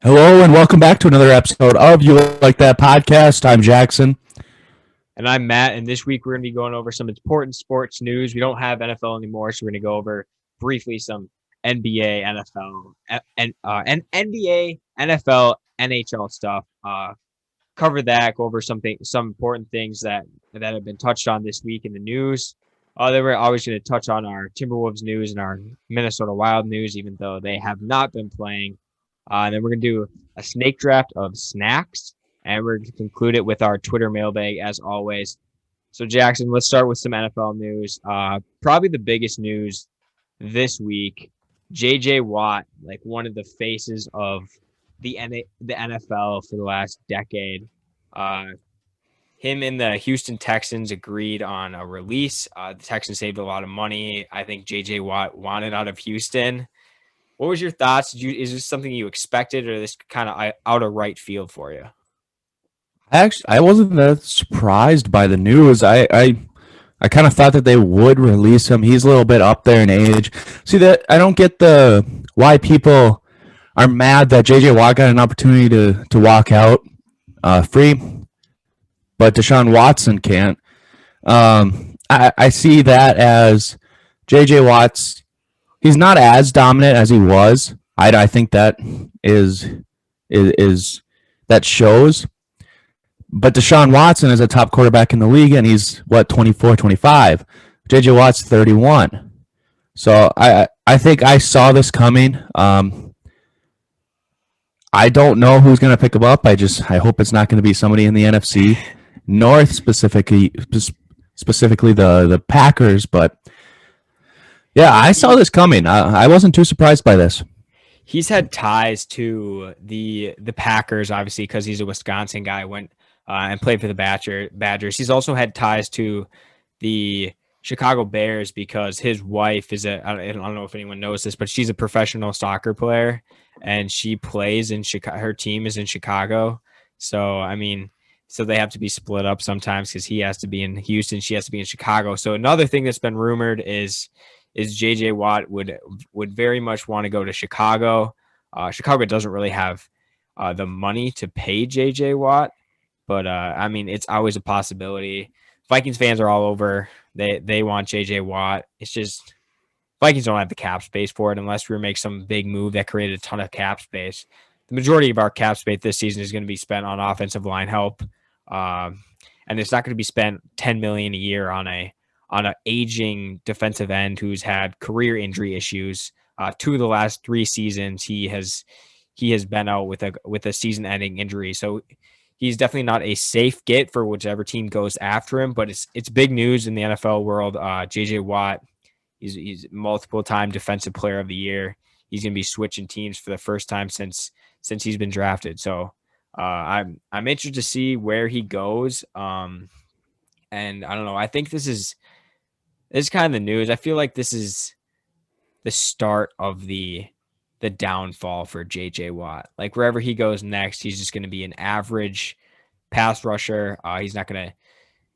Hello and welcome back to another episode of You Like That podcast. I'm Jackson. And I'm Matt, and this week we're going to be going over some important sports news. We don't have NFL anymore, so we're going to go over briefly some NBA, NFL, and NBA, NFL, NHL stuff. Cover that, go over some important things that have been touched on this week in the news. Then we're always going to touch on our Timberwolves news and our Minnesota Wild news, even though they have not been playing. And then we're going to do a snake draft of snacks. And we're going to conclude it with our Twitter mailbag, as always. So, Jackson, let's start with some NFL news. Probably the biggest news this week, J.J. Watt, like one of the faces of the NFL for the last decade. Him and the Houston Texans agreed on a release. The Texans saved a lot of money. I think J.J. Watt wanted out of Houston. What was your thoughts? Is this something you expected, or this kind of out of right field for you? Actually, I wasn't that surprised by the news. I kind of thought that they would release him. He's a little bit up there in age. See, that I don't get the why people are mad that JJ Watt got an opportunity to walk out free, but Deshaun Watson can't. I see that as JJ Watt's. He's not as dominant as he was. I think that is that shows. But Deshaun Watson is a top quarterback in the league, and he's, 24, 25. J.J. Watt's 31. So I think I saw this coming. I don't know who's going to pick him up. I hope it's not going to be somebody in the NFC North, specifically the Packers. But, yeah, I saw this coming. I wasn't too surprised by this. He's had ties to the Packers, obviously, because he's a Wisconsin guy. Went and played for the Badgers. He's also had ties to the Chicago Bears because his wife is I don't know if anyone knows this, but she's a professional soccer player, and she plays in Chicago. Her team is in Chicago. So, I mean, so they have to be split up sometimes because he has to be in Houston. She has to be in Chicago. So another thing that's been rumored is J.J. Watt would very much want to go to Chicago. Chicago doesn't really have the money to pay J.J. Watt. But, I mean, it's always a possibility. Vikings fans are all over. They want J.J. Watt. It's just Vikings don't have the cap space for it unless we make some big move that created a ton of cap space. The majority of our cap space this season is going to be spent on offensive line help. And it's not going to be spent $10 million a year on an aging defensive end who's had career injury issues. 2 of the last 3 seasons, he has been out with a season-ending injury. So he's definitely not a safe get for whichever team goes after him, but it's big news in the NFL world. J.J. Watt, he's multiple-time Defensive Player of the Year. He's going to be switching teams for the first time since he's been drafted. So I'm interested to see where he goes. And I don't know. I think this is kind of the news. I feel like this is the start of the downfall for J.J. Watt. Like wherever he goes next, he's just going to be an average pass rusher. He's not going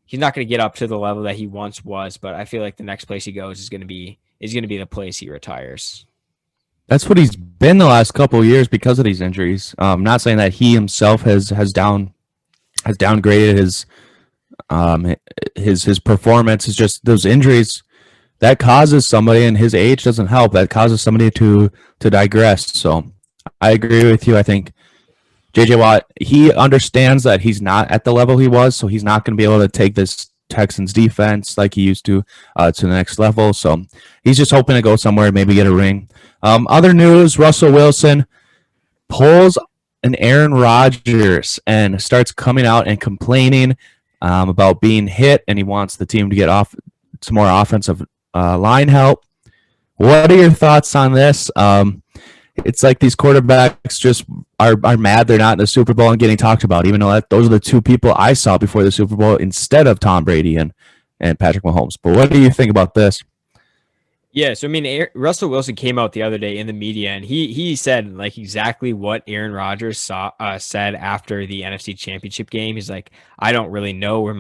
to get up to the level that he once was, but I feel like the next place he goes is going to be the place he retires. That's what he's been the last couple of years because of these injuries. I'm not saying that he himself has downgraded his performance. It's just those injuries that causes somebody, and his age doesn't help. That causes somebody to digress. So I agree with you. I think J.J. Watt, he understands that he's not at the level he was, so he's not going to be able to take this Texans defense like he used to the next level. So he's just hoping to go somewhere and maybe get a ring. Other news, Russell Wilson pulls an Aaron Rodgers and starts coming out and complaining about being hit, and he wants the team to get off some more offensive line help. What are your thoughts on this? It's like these quarterbacks just are mad they're not in the Super Bowl and getting talked about, even though those are the 2 people I saw before the Super Bowl instead of Tom Brady and Patrick Mahomes. But what do you think about this? Yeah, so I mean, Russell Wilson came out the other day in the media, and he said like exactly what Aaron Rodgers said after the NFC Championship game. He's like, I don't really know where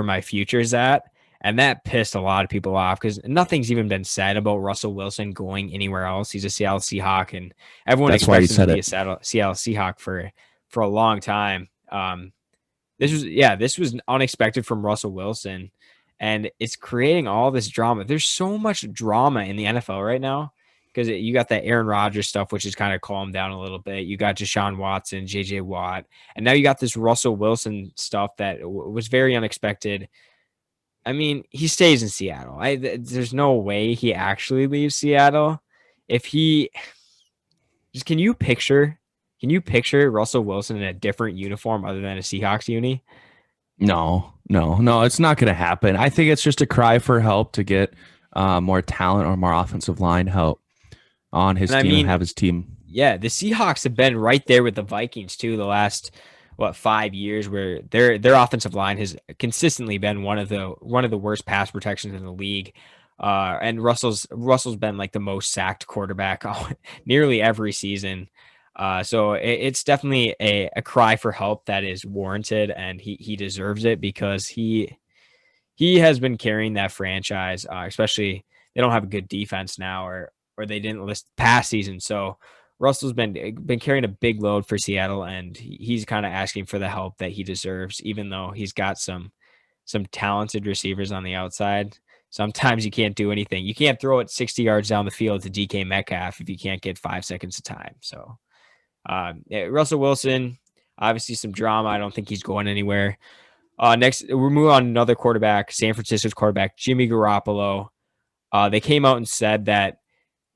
my future is at. And that pissed a lot of people off because nothing's even been said about Russell Wilson going anywhere else. He's a Seattle Seahawk, and everyone That's why he expects him to said be a it. Seattle Seahawk for a long time. This was unexpected from Russell Wilson, and it's creating all this drama. There's so much drama in the NFL right now because you got that Aaron Rodgers stuff, which has kind of calmed down a little bit. You got Deshaun Watson, J.J. Watt, and now you got this Russell Wilson stuff that was very unexpected. I mean, he stays in Seattle. There's no way he actually leaves Seattle. If he just can you picture Russell Wilson in a different uniform other than a Seahawks uni? No, it's not going to happen. I think it's just a cry for help to get more talent or more offensive line help on And his I team and mean, have his team. yeah, the Seahawks have been right there with the Vikings too the last 5 years, where their offensive line has consistently been one of the worst pass protections in the league. And Russell's been like the most sacked quarterback nearly every season. So it's definitely a cry for help that is warranted, and he deserves it because he has been carrying that franchise, especially they don't have a good defense now, or they didn't list past season. So Russell's been carrying a big load for Seattle, and he's kind of asking for the help that he deserves, even though he's got some talented receivers on the outside. Sometimes you can't do anything. You can't throw it 60 yards down the field to DK Metcalf if you can't get 5 seconds of time. So yeah, Russell Wilson, obviously some drama. I don't think he's going anywhere. Next, we're moving on to another quarterback, San Francisco's quarterback, Jimmy Garoppolo. They came out and said that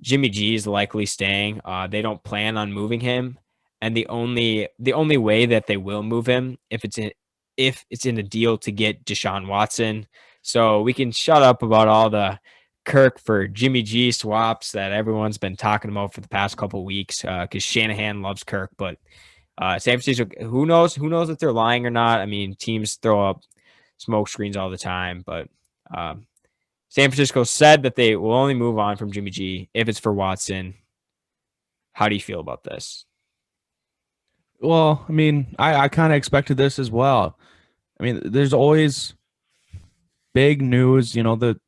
Jimmy G is likely staying. They don't plan on moving him, and the only way that they will move him if it's in a deal to get Deshaun Watson. So we can shut up about all the Kirk for Jimmy G swaps that everyone's been talking about for the past couple of weeks because Shanahan loves Kirk, but San Francisco, who knows? Who knows if they're lying or not? I mean, teams throw up smoke screens all the time, but um, San Francisco said that they will only move on from Jimmy G if it's for Watson. How do you feel about this? Well, I mean, I kind of expected this as well. I mean, there's always big news. The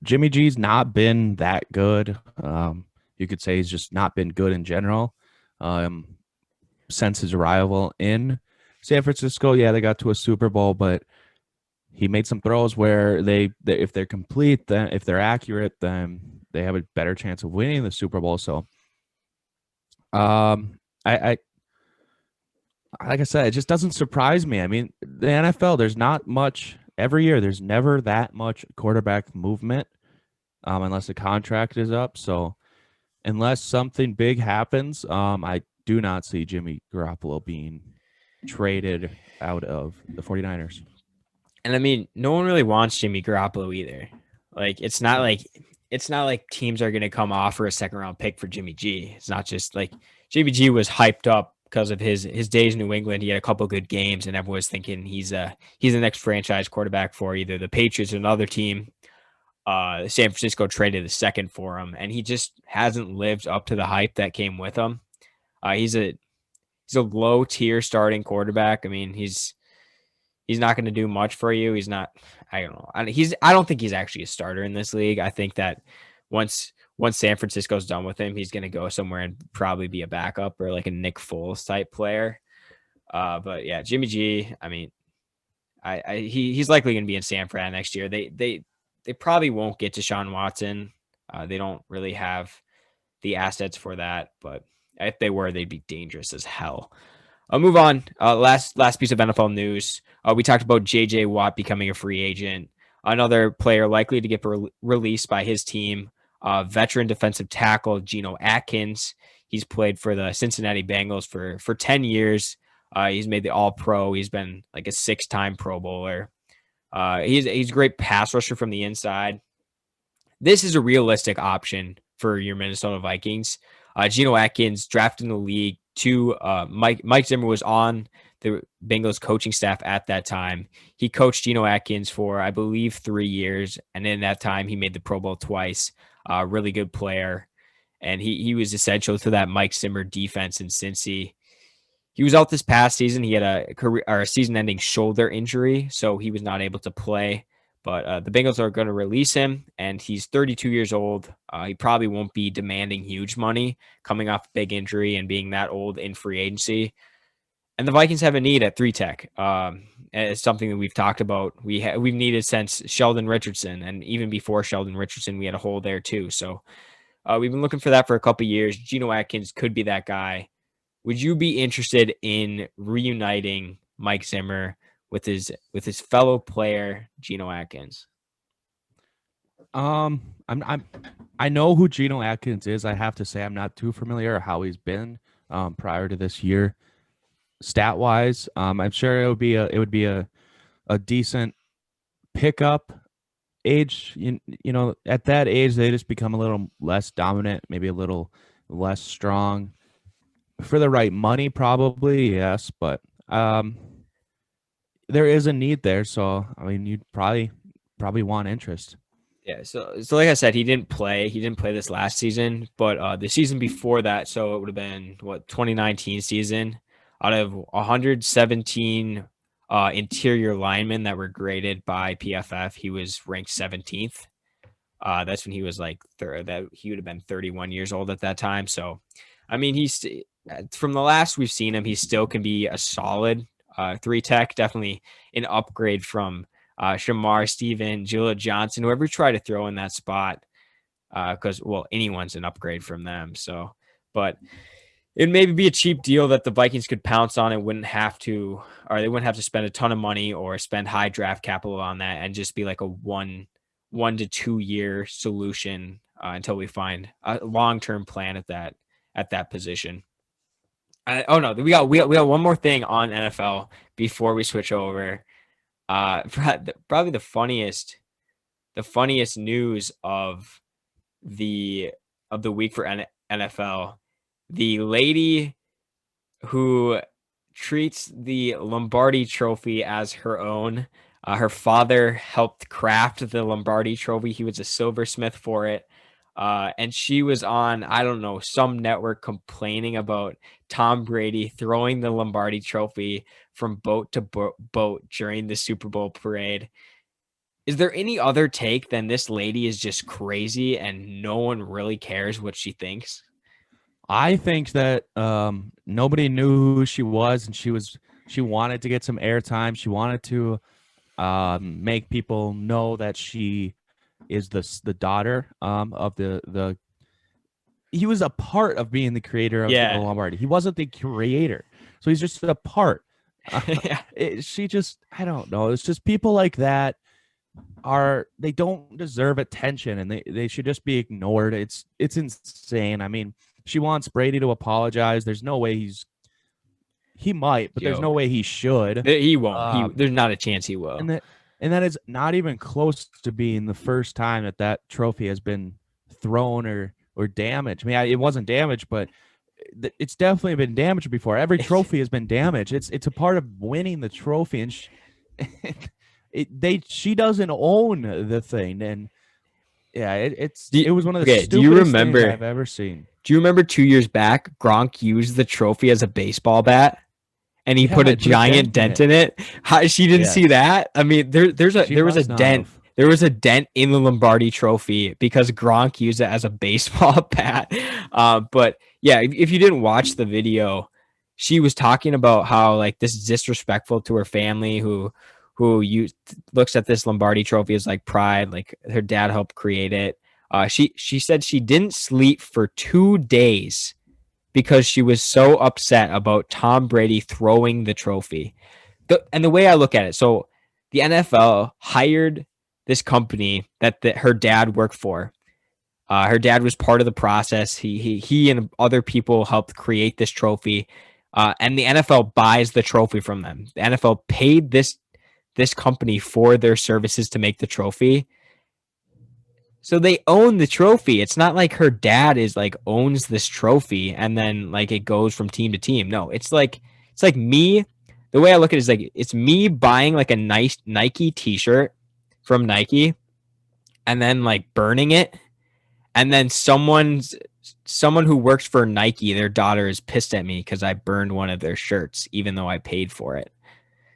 Jimmy G's not been that good. You could say he's just not been good in general. Since his arrival in San Francisco, yeah, they got to a Super Bowl, but he made some throws where they if they're complete, then if they're accurate, then they have a better chance of winning the Super Bowl. So, I like I said, it just doesn't surprise me. I mean, the NFL, there's not much every year. There's never that much quarterback movement, unless the contract is up. So, unless something big happens, I do not see Jimmy Garoppolo being traded out of the 49ers. And I mean, no one really wants Jimmy Garoppolo either. Like it's not like teams are going to come offer a second round pick for Jimmy G. It's not just like Jimmy G was hyped up because of his days in New England. He had a couple good games, and everyone was thinking he's the next franchise quarterback for either the Patriots or another team. San Francisco traded the second for him, and he just hasn't lived up to the hype that came with him. He's a low tier starting quarterback. I mean, he's not going to do much for you. He's not. I don't know. I don't think he's actually a starter in this league. I think that once San Francisco's done with him, he's going to go somewhere and probably be a backup or like a Nick Foles type player. But yeah, Jimmy G. I mean, he's likely going to be in San Fran next year. They probably won't get to Deshaun Watson. They don't really have the assets for that, but if they were, they'd be dangerous as hell. I'll move on. Last piece of NFL news. We talked about J.J. Watt becoming a free agent. Another player likely to get released by his team, veteran defensive tackle Geno Atkins. He's played for the Cincinnati Bengals for 10 years. He's made the All-Pro. He's been like a 6-time Pro Bowler. He's a great pass rusher from the inside. This is a realistic option for your Minnesota Vikings. Geno Atkins drafted in the league to Mike Zimmer was on the Bengals coaching staff at that time. He coached Geno Atkins for, I believe, 3 years. And in that time, he made the Pro Bowl twice. Really good player. And he was essential to that Mike Zimmer defense in Cincy. He was out this past season. He had a season-ending shoulder injury, so he was not able to play. But the Bengals are going to release him, and he's 32 years old. He probably won't be demanding huge money coming off a big injury and being that old in free agency. And the Vikings have a need at 3 tech. It's something that we've talked about. We've needed since Sheldon Richardson, and even before Sheldon Richardson, we had a hole there too. So we've been looking for that for a couple of years. Geno Atkins could be that guy. Would you be interested in reuniting Mike Zimmer with his fellow player Geno Atkins? I know who Geno Atkins is. I have to say I'm not too familiar how he's been prior to this year, stat wise. I'm sure it would be a decent pickup. Age, at that age they just become a little less dominant, maybe a little less strong. For the right money, probably yes, but there is a need there. So I mean, you'd probably want interest. Yeah, so like I said, he didn't play. He didn't play this last season, but the season before that, so it would have been 2019 season. Out of 117 interior linemen that were graded by PFF, he was ranked 17th. That's when he was like that he would have been 31 years old at that time. So, I mean, he's from the last we've seen him, he still can be a solid 3 tech, definitely an upgrade from Shamar Stephen, Julia Johnson, whoever tried to throw in that spot, because anyone's an upgrade from them. So, but it maybe be a cheap deal that the Vikings could pounce on and they wouldn't have to spend a ton of money or spend high draft capital on that, and just be like a 1 to 2 year solution until we find a long-term plan at that position. We got one more thing on NFL before we switch over. Probably the funniest news of the week for NFL. The lady who treats the Lombardi Trophy as her own. Her father helped craft the Lombardi Trophy. He was a silversmith for it. And she was on, I don't know, some network complaining about Tom Brady throwing the Lombardi Trophy from boat to boat during the Super Bowl parade. Is there any other take than this lady is just crazy and no one really cares what she thinks? I think that nobody knew who she was, and she wanted to get some airtime. She wanted to make people know that she is the daughter of the. He was a part of being the creator of the Lombardi. He wasn't the creator, so he's just a part. She just, I don't know. It's just people like that they don't deserve attention, and they should just be ignored. It's insane. I mean, she wants Brady to apologize. There's no way he might, but there's no way he should. He won't. There's not a chance he will. And that is not even close to being the first time that trophy has been thrown or damaged. I mean, it wasn't damaged, but it's definitely been damaged before. Every trophy has been damaged. It's a part of winning the trophy, and she doesn't own the thing. And yeah, it was one of the stupidest things I've ever seen. Do you remember 2 years back, Gronk used the trophy as a baseball bat, and he put a giant dent in it? She didn't see that? I mean, there was a dent. There was a dent in the Lombardi Trophy because Gronk used it as a baseball bat. But yeah, if you didn't watch the video, she was talking about how like this is disrespectful to her family who looks at this Lombardi Trophy as like pride, like her dad helped create it. She said she didn't sleep for 2 days because she was so upset about Tom Brady throwing the trophy. And the way I look at it, so the NFL hired this company that her dad worked for. Her dad was part of the process. He and other people helped create this trophy, and the NFL buys the trophy from them. The NFL paid this company for their services to make the trophy. So they own the trophy. It's not like her dad is like owns this trophy and then like it goes from team to team. No, it's like me. The way I look at it is like it's me buying like a nice Nike t-shirt from Nike and then like burning it. And then someone who works for Nike, their daughter is pissed at me because I burned one of their shirts, even though I paid for it.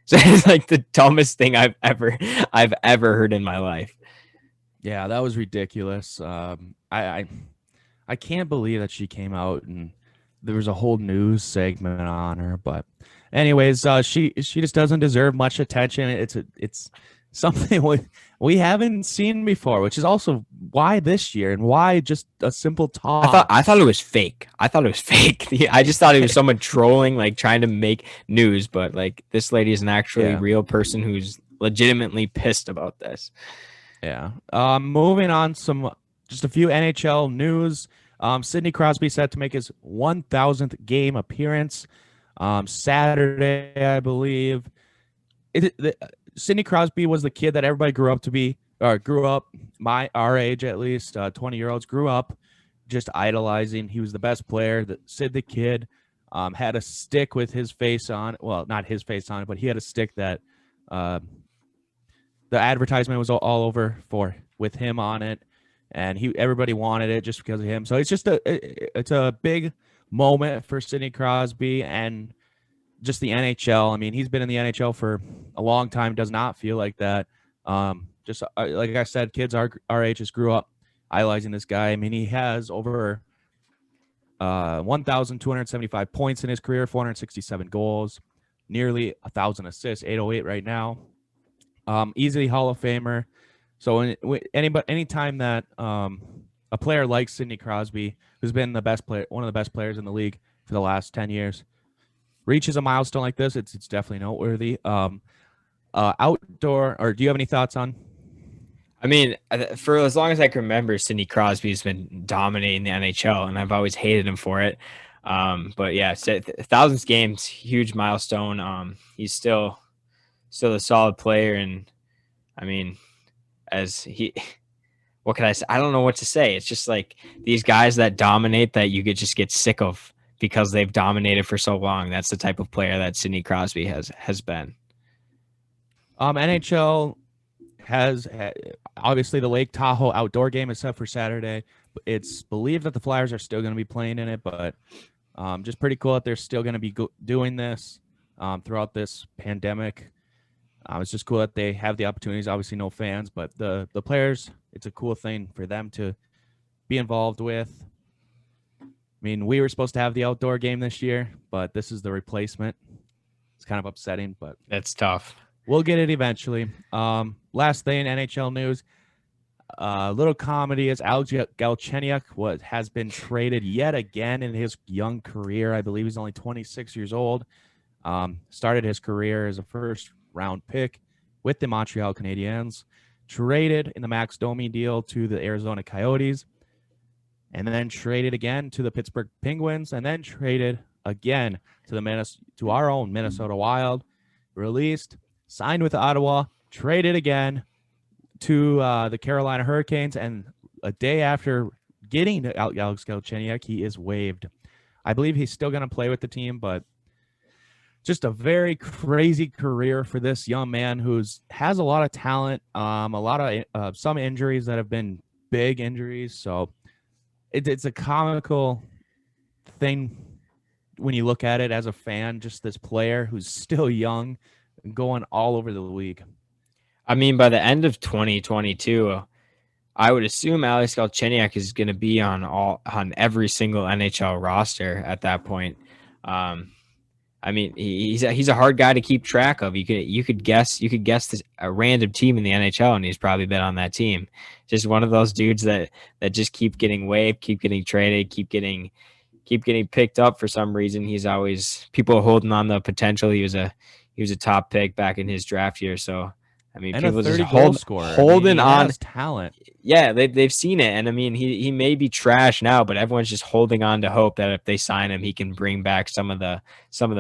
So it's like the dumbest thing I've ever heard in my life. Yeah, that was ridiculous. I can't believe that she came out and there was a whole news segment on her. But anyways, she just doesn't deserve much attention. It's something we haven't seen before, which is also why this year and why just a simple talk. I thought it was fake. I thought it was fake. I just thought it was someone trolling, like trying to make news. But like this lady is an actually Yeah. real person who's legitimately pissed about this. Yeah. Moving on, just a few NHL news. Sidney Crosby set to make his 1,000th game appearance Saturday, I believe. Sidney Crosby was the kid that everybody grew up, our age at least, 20-year-olds grew up just idolizing. He was the best player. Sid the Kid had a stick with his face on. Well, not his face on it, but he had a stick that the advertisement was all over with him on it, and everybody wanted it just because of him. So it's a big moment for Sidney Crosby and just the NHL. I mean, he's been in the NHL for a long time. Does not feel like that. Just like I said, kids our age just grew up idolizing this guy. I mean, he has over 1,275 points in his career, 467 goals, nearly 1,000 assists, 808 right now. Easily Hall of Famer. So anytime that a player like Sidney Crosby, who's been one of the best players in the league for the last 10 years, reaches a milestone like this, it's definitely noteworthy. Outdoor, or do you have any thoughts on? I mean, for as long as I can remember, Sidney Crosby's been dominating the NHL, and I've always hated him for it. But yeah, thousands games, huge milestone. He's still a solid player, and I mean, what can I say? I don't know what to say. It's just like these guys that dominate that you could just get sick of because they've dominated for so long. That's the type of player that Sidney Crosby has been. NHL has obviously the Lake Tahoe outdoor game is set for Saturday. It's believed that the Flyers are still going to be playing in it, but just pretty cool that they're still going to be doing this throughout this pandemic. It's just cool that they have the opportunities. Obviously, no fans, but the players, it's a cool thing for them to be involved with. I mean, we were supposed to have the outdoor game this year, but this is the replacement. It's kind of upsetting, but that's tough. We'll get it eventually. Last thing, NHL news. Little comedy is Alex Galchenyuk has been traded yet again in his young career. I believe he's only 26 years old. Started his career as a first-round pick with the Montreal Canadiens. Traded in the Max Domi deal to the Arizona Coyotes. And then traded again to the Pittsburgh Penguins. And then traded again to our own Minnesota Wild. Released. Signed with Ottawa, traded again to the Carolina Hurricanes, and a day after getting Alex Galchenyuk, he is waived. I believe he's still going to play with the team, but just a very crazy career for this young man has a lot of talent, a lot of some injuries that have been big injuries. So it's a comical thing when you look at it as a fan, just this player who's still young, going all over the league. I mean, by the end of 2022, I would assume Alex Galchenyuk is going to be on every single NHL roster at that point. I mean, he's a hard guy to keep track of. You could guess a random team in the NHL, and he's probably been on that team. Just one of those dudes that just keep getting waived, keep getting traded, keep getting picked up for some reason. He's always people are holding on the potential. He was a top pick back in his draft year. So, I mean, and people a 30 just goal scorer. holding on talent. Yeah, they've seen it. And I mean, he may be trash now, but everyone's just holding on to hope that if they sign him, he can bring back some of the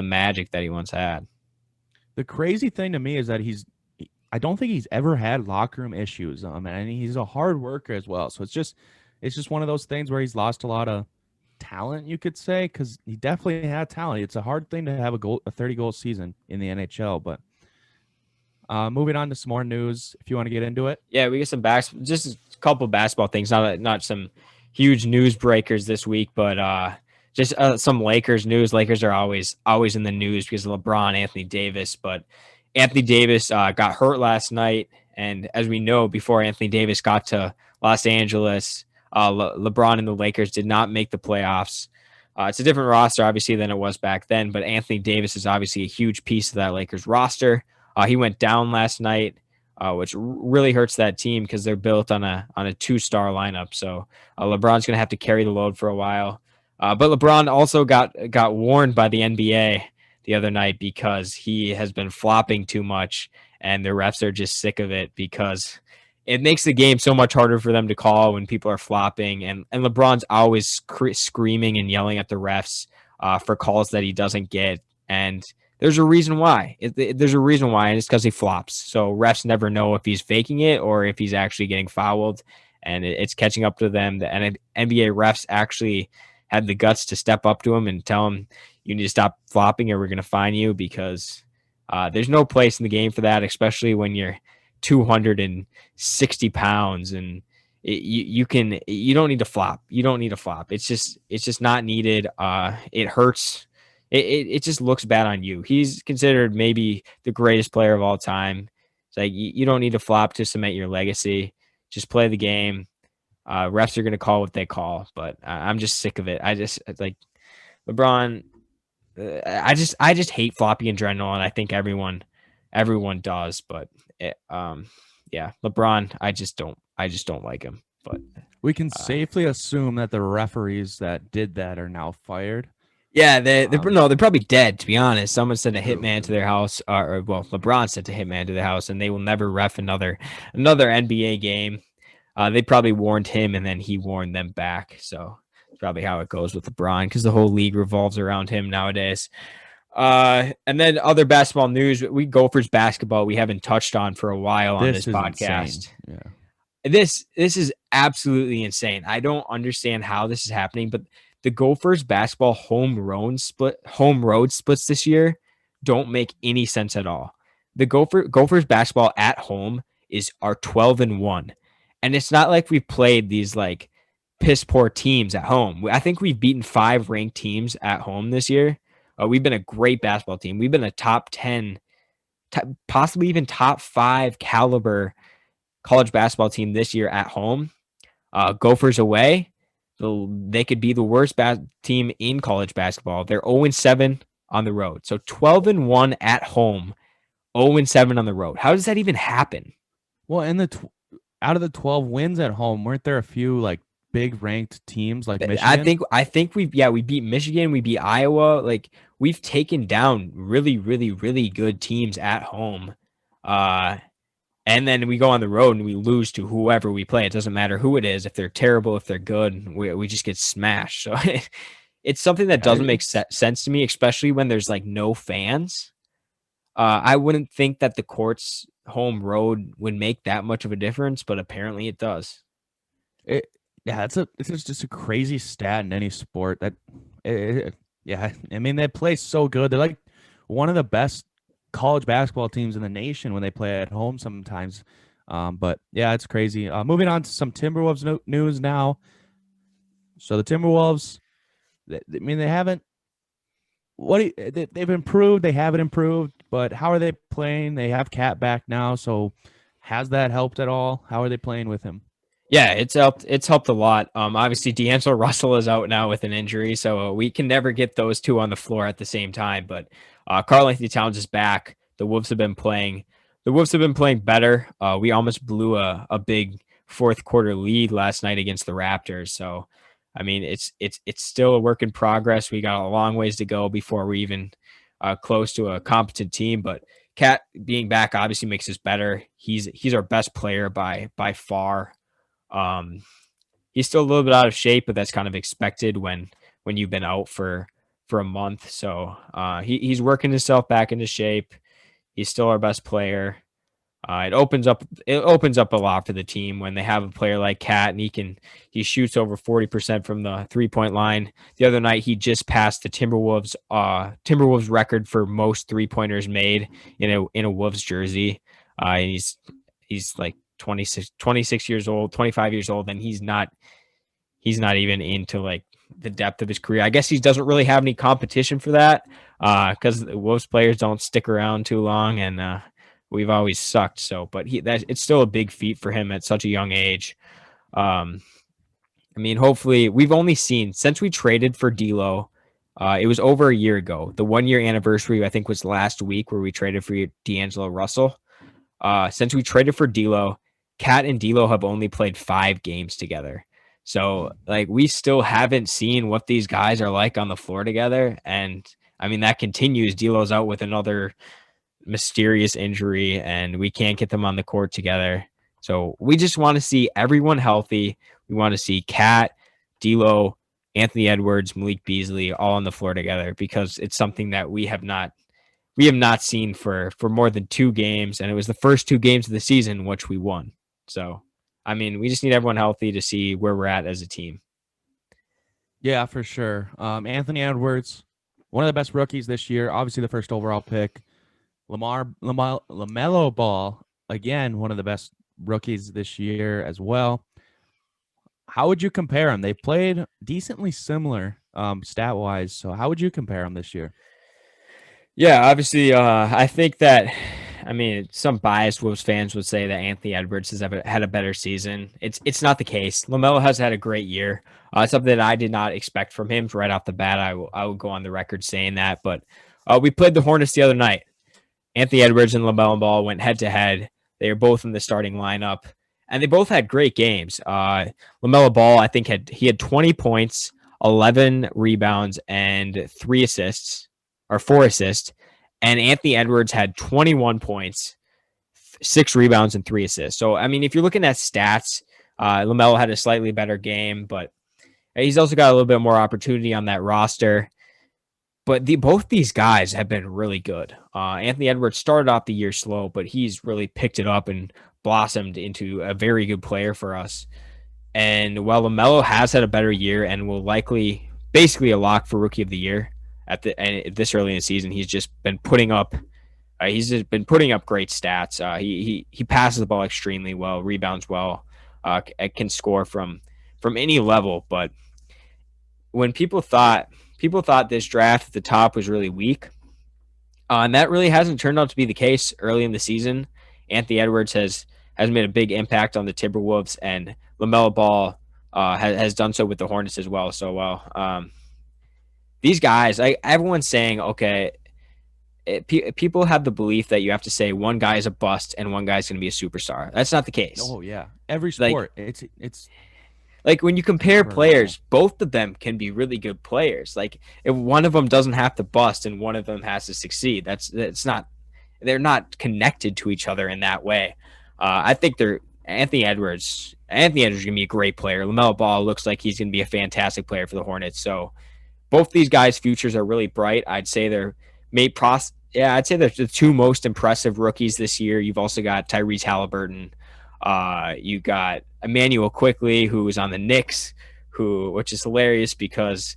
magic that he once had. The crazy thing to me is that I don't think he's ever had locker room issues. And he's a hard worker as well. So it's just one of those things where he's lost a lot of talent, you could say, because he definitely had talent. It's a hard thing to have a 30-goal season in the NHL. But moving on to some more news, if you want to get into it. Yeah, we get just a couple basketball things, not some huge news breakers this week, but just some Lakers news. Lakers are always in the news because of LeBron, Anthony Davis, but Anthony Davis got hurt last night, and as we know, before Anthony Davis got to Los Angeles, LeBron and the Lakers did not make the playoffs. It's a different roster, obviously, than it was back then, but Anthony Davis is obviously a huge piece of that Lakers roster. He went down last night, which really hurts that team because they're built on a 2-star lineup. So LeBron's going to have to carry the load for a while. But LeBron also got warned by the NBA the other night because he has been flopping too much, and the refs are just sick of it because it makes the game so much harder for them to call when people are flopping. And LeBron's always screaming and yelling at the refs for calls that he doesn't get. And there's a reason why. There's a reason why, and it's because he flops. So refs never know if he's faking it or if he's actually getting fouled, and it's catching up to them. The NBA refs actually had the guts to step up to him and tell him, you need to stop flopping or we're going to fine you, because there's no place in the game for that, especially when you're 260 pounds and you don't need to flop. You don't need to flop. It's just not needed. It hurts. It just looks bad on you. He's considered maybe the greatest player of all time. It's like, you don't need to flop to cement your legacy. Just play the game. Refs are going to call what they call, but I'm just sick of it. It's like LeBron. I just hate floppy in general, and I think everyone does. But yeah, LeBron, I just don't like him. But We can safely assume that the referees that did that are now fired. yeah, they're probably dead. To be honest, someone sent a hitman to their house, or well, LeBron sent a hitman to their house, and they will never ref another NBA game. They probably warned him, and then he warned them back. So it's probably how it goes with LeBron, because the whole league revolves around him nowadays. And then other basketball news, Gophers basketball we haven't touched on for a while on this podcast. Yeah. This is absolutely insane. I don't understand how this is happening, but the Gophers basketball home road splits this year don't make any sense at all. The Gophers basketball at home are 12-1. And it's not like we've played these like piss poor teams at home. I think we've beaten 5 ranked teams at home this year. We've been a great basketball team. We've been a top 10, possibly even top 5 caliber college basketball team this year at home. Gophers away, they could be the worst team in college basketball. They're 0-7 on the road. So 12-1 at home, 0-7 on the road. How does that even happen? Well, out of the 12 wins at home, weren't there a few like big ranked teams like Michigan? I think we beat Michigan, we beat Iowa. Like, we've taken down really, really, really good teams at home. And then we go on the road and we lose to whoever we play. It doesn't matter who it is. If they're terrible, if they're good, we just get smashed. So it's something that doesn't make sense to me, especially when there's like no fans. I wouldn't think that the court's home road would make that much of a difference, but apparently it does. It's just a crazy stat in any sport. Yeah, I mean, they play so good. They're like one of the best college basketball teams in the nation when they play at home sometimes. But yeah, it's crazy. Moving on to some Timberwolves news now. So the Timberwolves, they haven't. They've improved. They haven't improved. But how are they playing? They have Cat back now. So has that helped at all? How are they playing with him? Yeah, it's helped. It's helped a lot. Obviously, D'Angelo Russell is out now with an injury, so we can never get those two on the floor at the same time. But Karl-Anthony Towns is back. The Wolves have been playing. The Wolves have been playing better. We almost blew a big fourth quarter lead last night against the Raptors. So, I mean, it's still a work in progress. We got a long ways to go before we're even close to a competent team. But Cat being back obviously makes us better. He's our best player by far. He's still a little bit out of shape, but that's kind of expected when you've been out for a month. So he's working himself back into shape. He's still our best player. It opens up a lot for the team when they have a player like Cat, and he shoots over 40% from the 3-point line. The other night he just passed the Timberwolves record for most 3-pointers made in a Wolves jersey. And he's like 26 years old, 25 years old, and he's not even into like the depth of his career. I guess he doesn't really have any competition for that because Wolves players don't stick around too long, and we've always sucked. So, but it's still a big feat for him at such a young age. Um, I mean, hopefully, we've only seen since we traded for D'Lo. It was over a year ago. The 1 year anniversary, I think, was last week where we traded for D'Angelo Russell. Since we traded for D'Lo, Cat and D'Lo have only played 5 games together. So, like, we still haven't seen what these guys are like on the floor together. And I mean, that continues. D'Lo's out with another mysterious injury, and we can't get them on the court together. So we just want to see everyone healthy. We want to see Cat, D'Lo, Anthony Edwards, Malik Beasley all on the floor together because it's something that we have not seen for more than 2 games, and it was the first 2 games of the season which we won. So, I mean, we just need everyone healthy to see where we're at as a team. Yeah, for sure. Anthony Edwards, one of the best rookies this year, obviously the first overall pick. LaMelo Ball, again, one of the best rookies this year as well. How would you compare them? They played decently similar stat-wise, so how would you compare them this year? Yeah, obviously, I think that, I mean, some biased Wolves fans would say that Anthony Edwards has had a better season. It's not the case. LaMelo has had a great year. Something that I did not expect from him right off the bat. I will go on the record saying that. But we played the Hornets the other night. Anthony Edwards and LaMelo Ball went head to head. They were both in the starting lineup, and they both had great games. LaMelo Ball, I think, had 20 points, 11 rebounds, and 3 assists, or 4 assists. And Anthony Edwards had 21 points, 6 rebounds, and 3 assists. So, I mean, if you're looking at stats, LaMelo had a slightly better game, but he's also got a little bit more opportunity on that roster. But both these guys have been really good. Anthony Edwards started off the year slow, but he's really picked it up and blossomed into a very good player for us. And while LaMelo has had a better year and will likely basically a lock for Rookie of the Year this early in the season, he's just been putting up great stats. He passes the ball extremely well, rebounds well, can score from any level. But when people thought this draft at the top was really weak, and that really hasn't turned out to be the case early in the season. Anthony Edwards has made a big impact on the Timberwolves, and LaMelo Ball has done so with the Hornets as well. So, these guys, everyone's saying, okay, people have the belief that you have to say one guy is a bust and one guy's going to be a superstar. That's not the case. Oh yeah, every sport, it's like when you compare players, both of them can be really good players. Like if one of them doesn't have to bust and one of them has to succeed, they're not connected to each other in that way. I think Anthony Edwards is going to be a great player. LaMelo Ball looks like he's going to be a fantastic player for the Hornets. So both these guys' futures are really bright. I'd say they're the 2 most impressive rookies this year. You've also got Tyrese Halliburton. You got Emmanuel Quickley, who was on the Knicks, which is hilarious because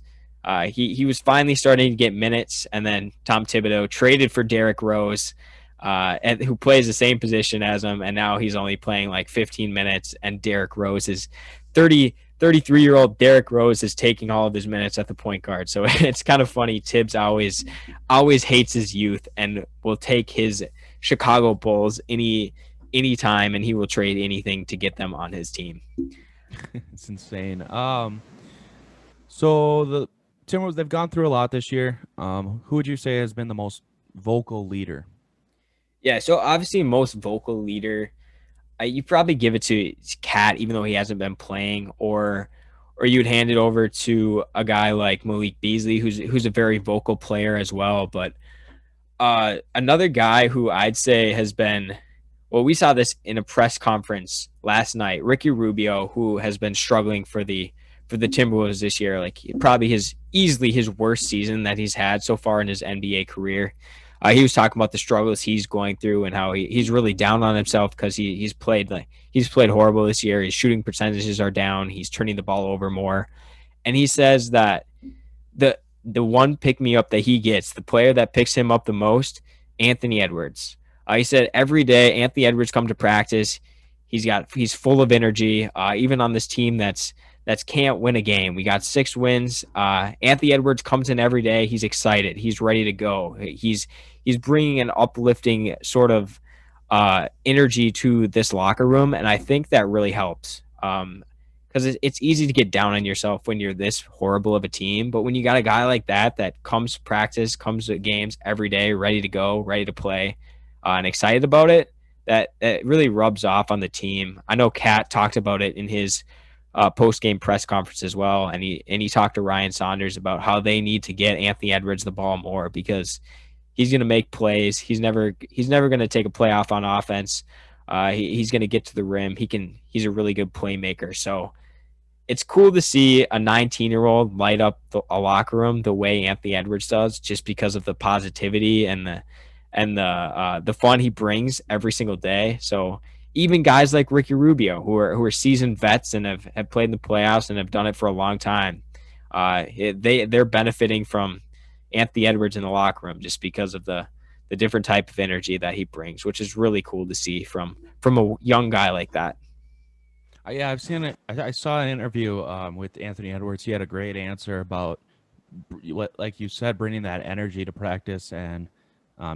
he was finally starting to get minutes, and then Tom Thibodeau traded for Derrick Rose, who plays the same position as him, and now he's only playing like 15 minutes, and Derrick Rose is 33-year-old Derrick Rose is taking all of his minutes at the point guard. So it's kind of funny. Tibbs always hates his youth and will take his Chicago Bulls any time, and he will trade anything to get them on his team. It's insane. So the Timberwolves, they've gone through a lot this year. Who would you say has been the most vocal leader? Yeah, so obviously most vocal leader, you probably give it to Cat, even though he hasn't been playing, or you'd hand it over to a guy like Malik Beasley, who's a very vocal player as well. But another guy who I'd say has been, well, we saw this in a press conference last night, Ricky Rubio, who has been struggling for the Timberwolves this year, like probably easily his worst season that he's had so far in his NBA career. He was talking about the struggles he's going through and how he's really down on himself because he's played horrible this year. His shooting percentages are down. He's turning the ball over more, and he says that the one pick me up that he gets, the player that picks him up the most, Anthony Edwards. He said every day Anthony Edwards come to practice, he's full of energy. Even on this team that's that can't win a game. We got 6 wins. Anthony Edwards comes in every day. He's excited. He's ready to go. He's bringing an uplifting sort of energy to this locker room, and I think that really helps. Because it's easy to get down on yourself when you're this horrible of a team, but when you got a guy like that comes to practice, comes to games every day, ready to go, ready to play, and excited about it, that really rubs off on the team. I know Kat talked about it in his post game press conference as well, and he talked to Ryan Saunders about how they need to get Anthony Edwards the ball more because he's going to make plays. He's never going to take a play off on offense. He's going to get to the rim. He's a really good playmaker. So it's cool to see a 19-year-old light up a locker room the way Anthony Edwards does, just because of the positivity and the fun he brings every single day. So even guys like Ricky Rubio, who are seasoned vets and have played in the playoffs and have done it for a long time, they're benefiting from Anthony Edwards in the locker room just because of the different type of energy that he brings, which is really cool to see from a young guy like that. Yeah, I've seen it. I saw an interview with Anthony Edwards. He had a great answer about what, like you said, bringing that energy to practice and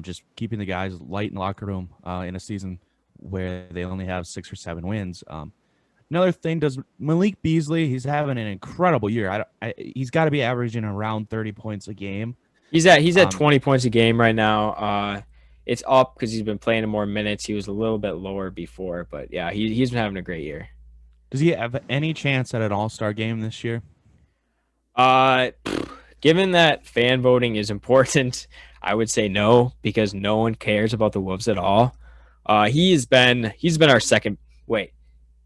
just keeping the guys light in the locker room in a season where they only have 6 or 7 wins. Another thing, does Malik Beasley? He's having an incredible year. He's got to be averaging around 30 points a game. He's at 20 points a game right now. It's up because he's been playing in more minutes. He was a little bit lower before, but yeah, he's been having a great year. Does he have any chance at an All-Star game this year? Given that fan voting is important, I would say no, because no one cares about the Wolves at all. He's been our second. Wait,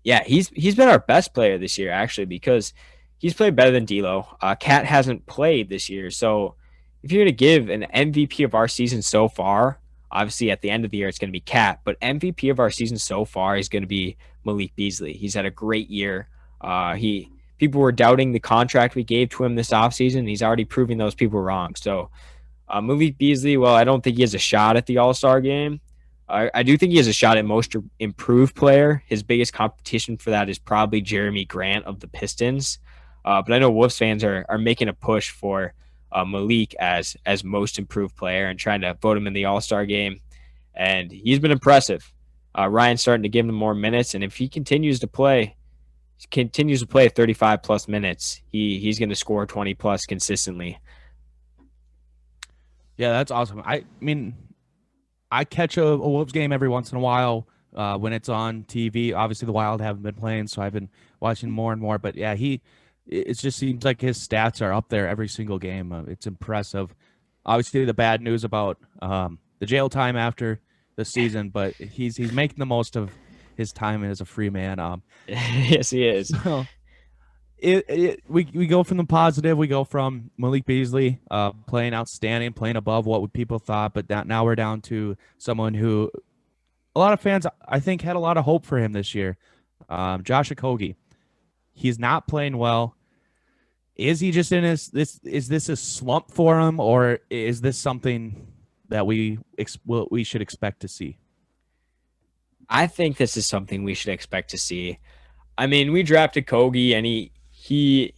yeah, he's been our best player this year actually, because he's played better than D'Lo. Cat hasn't played this year, so if you're gonna give an MVP of our season so far, obviously at the end of the year it's gonna be Cat, but MVP of our season so far is gonna be Malik Beasley. He's had a great year. People were doubting the contract we gave to him this offseason. He's already proving those people wrong. So Malik Beasley, well, I don't think he has a shot at the All-Star game. I do think he has a shot at most improved player. His biggest competition for that is probably Jeremy Grant of the Pistons. But I know Wolves fans are making a push for Malik as most improved player and trying to vote him in the All-Star game. And he's been impressive. Ryan's starting to give him more minutes, and if he continues to play 35 plus minutes, he's going to score 20 plus consistently. Yeah, that's awesome. I mean, I catch a Wolves game every once in a while when it's on TV. Obviously, the Wild haven't been playing, so I've been watching more and more. But yeah, it just seems like his stats are up there every single game. It's impressive. Obviously, the bad news about the jail time after the season, but he's making the most of his time as a free man. Yes, he is. So we go from the positive. We go from Malik Beasley playing outstanding, playing above what people thought, but now we're down to someone who a lot of fans, I think, had a lot of hope for him this year. Josh Okogie. He's not playing well. Is he just in is this a slump for him, or is this something that we should expect to see? I think this is something we should expect to see. I mean, we drafted Kogi, and he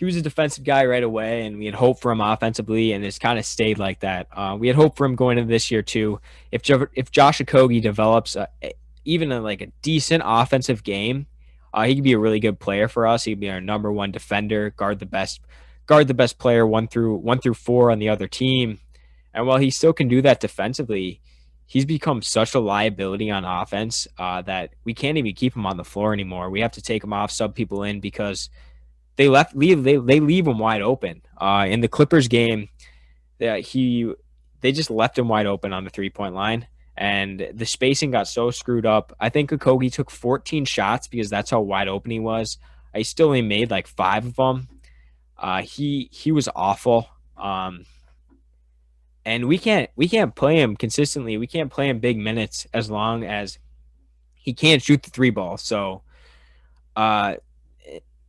was a defensive guy right away, and we had hope for him offensively, and it's kind of stayed like that. We had hope for him going into this year too. If Josh Okogie develops even a decent offensive game, he could be a really good player for us. He'd be our number one defender, guard the best player 1 through 4 on the other team. And while he still can do that defensively, he's become such a liability on offense that we can't even keep him on the floor anymore. We have to take him off, sub people in, because they leave him wide open. In the Clippers game, they just left him wide open on the 3-point line, and the spacing got so screwed up. I think Okogie took 14 shots because that's how wide open he was. He still only made 5 of them. He was awful. And we can't play him consistently. We can't play him big minutes as long as he can't shoot the 3 ball. So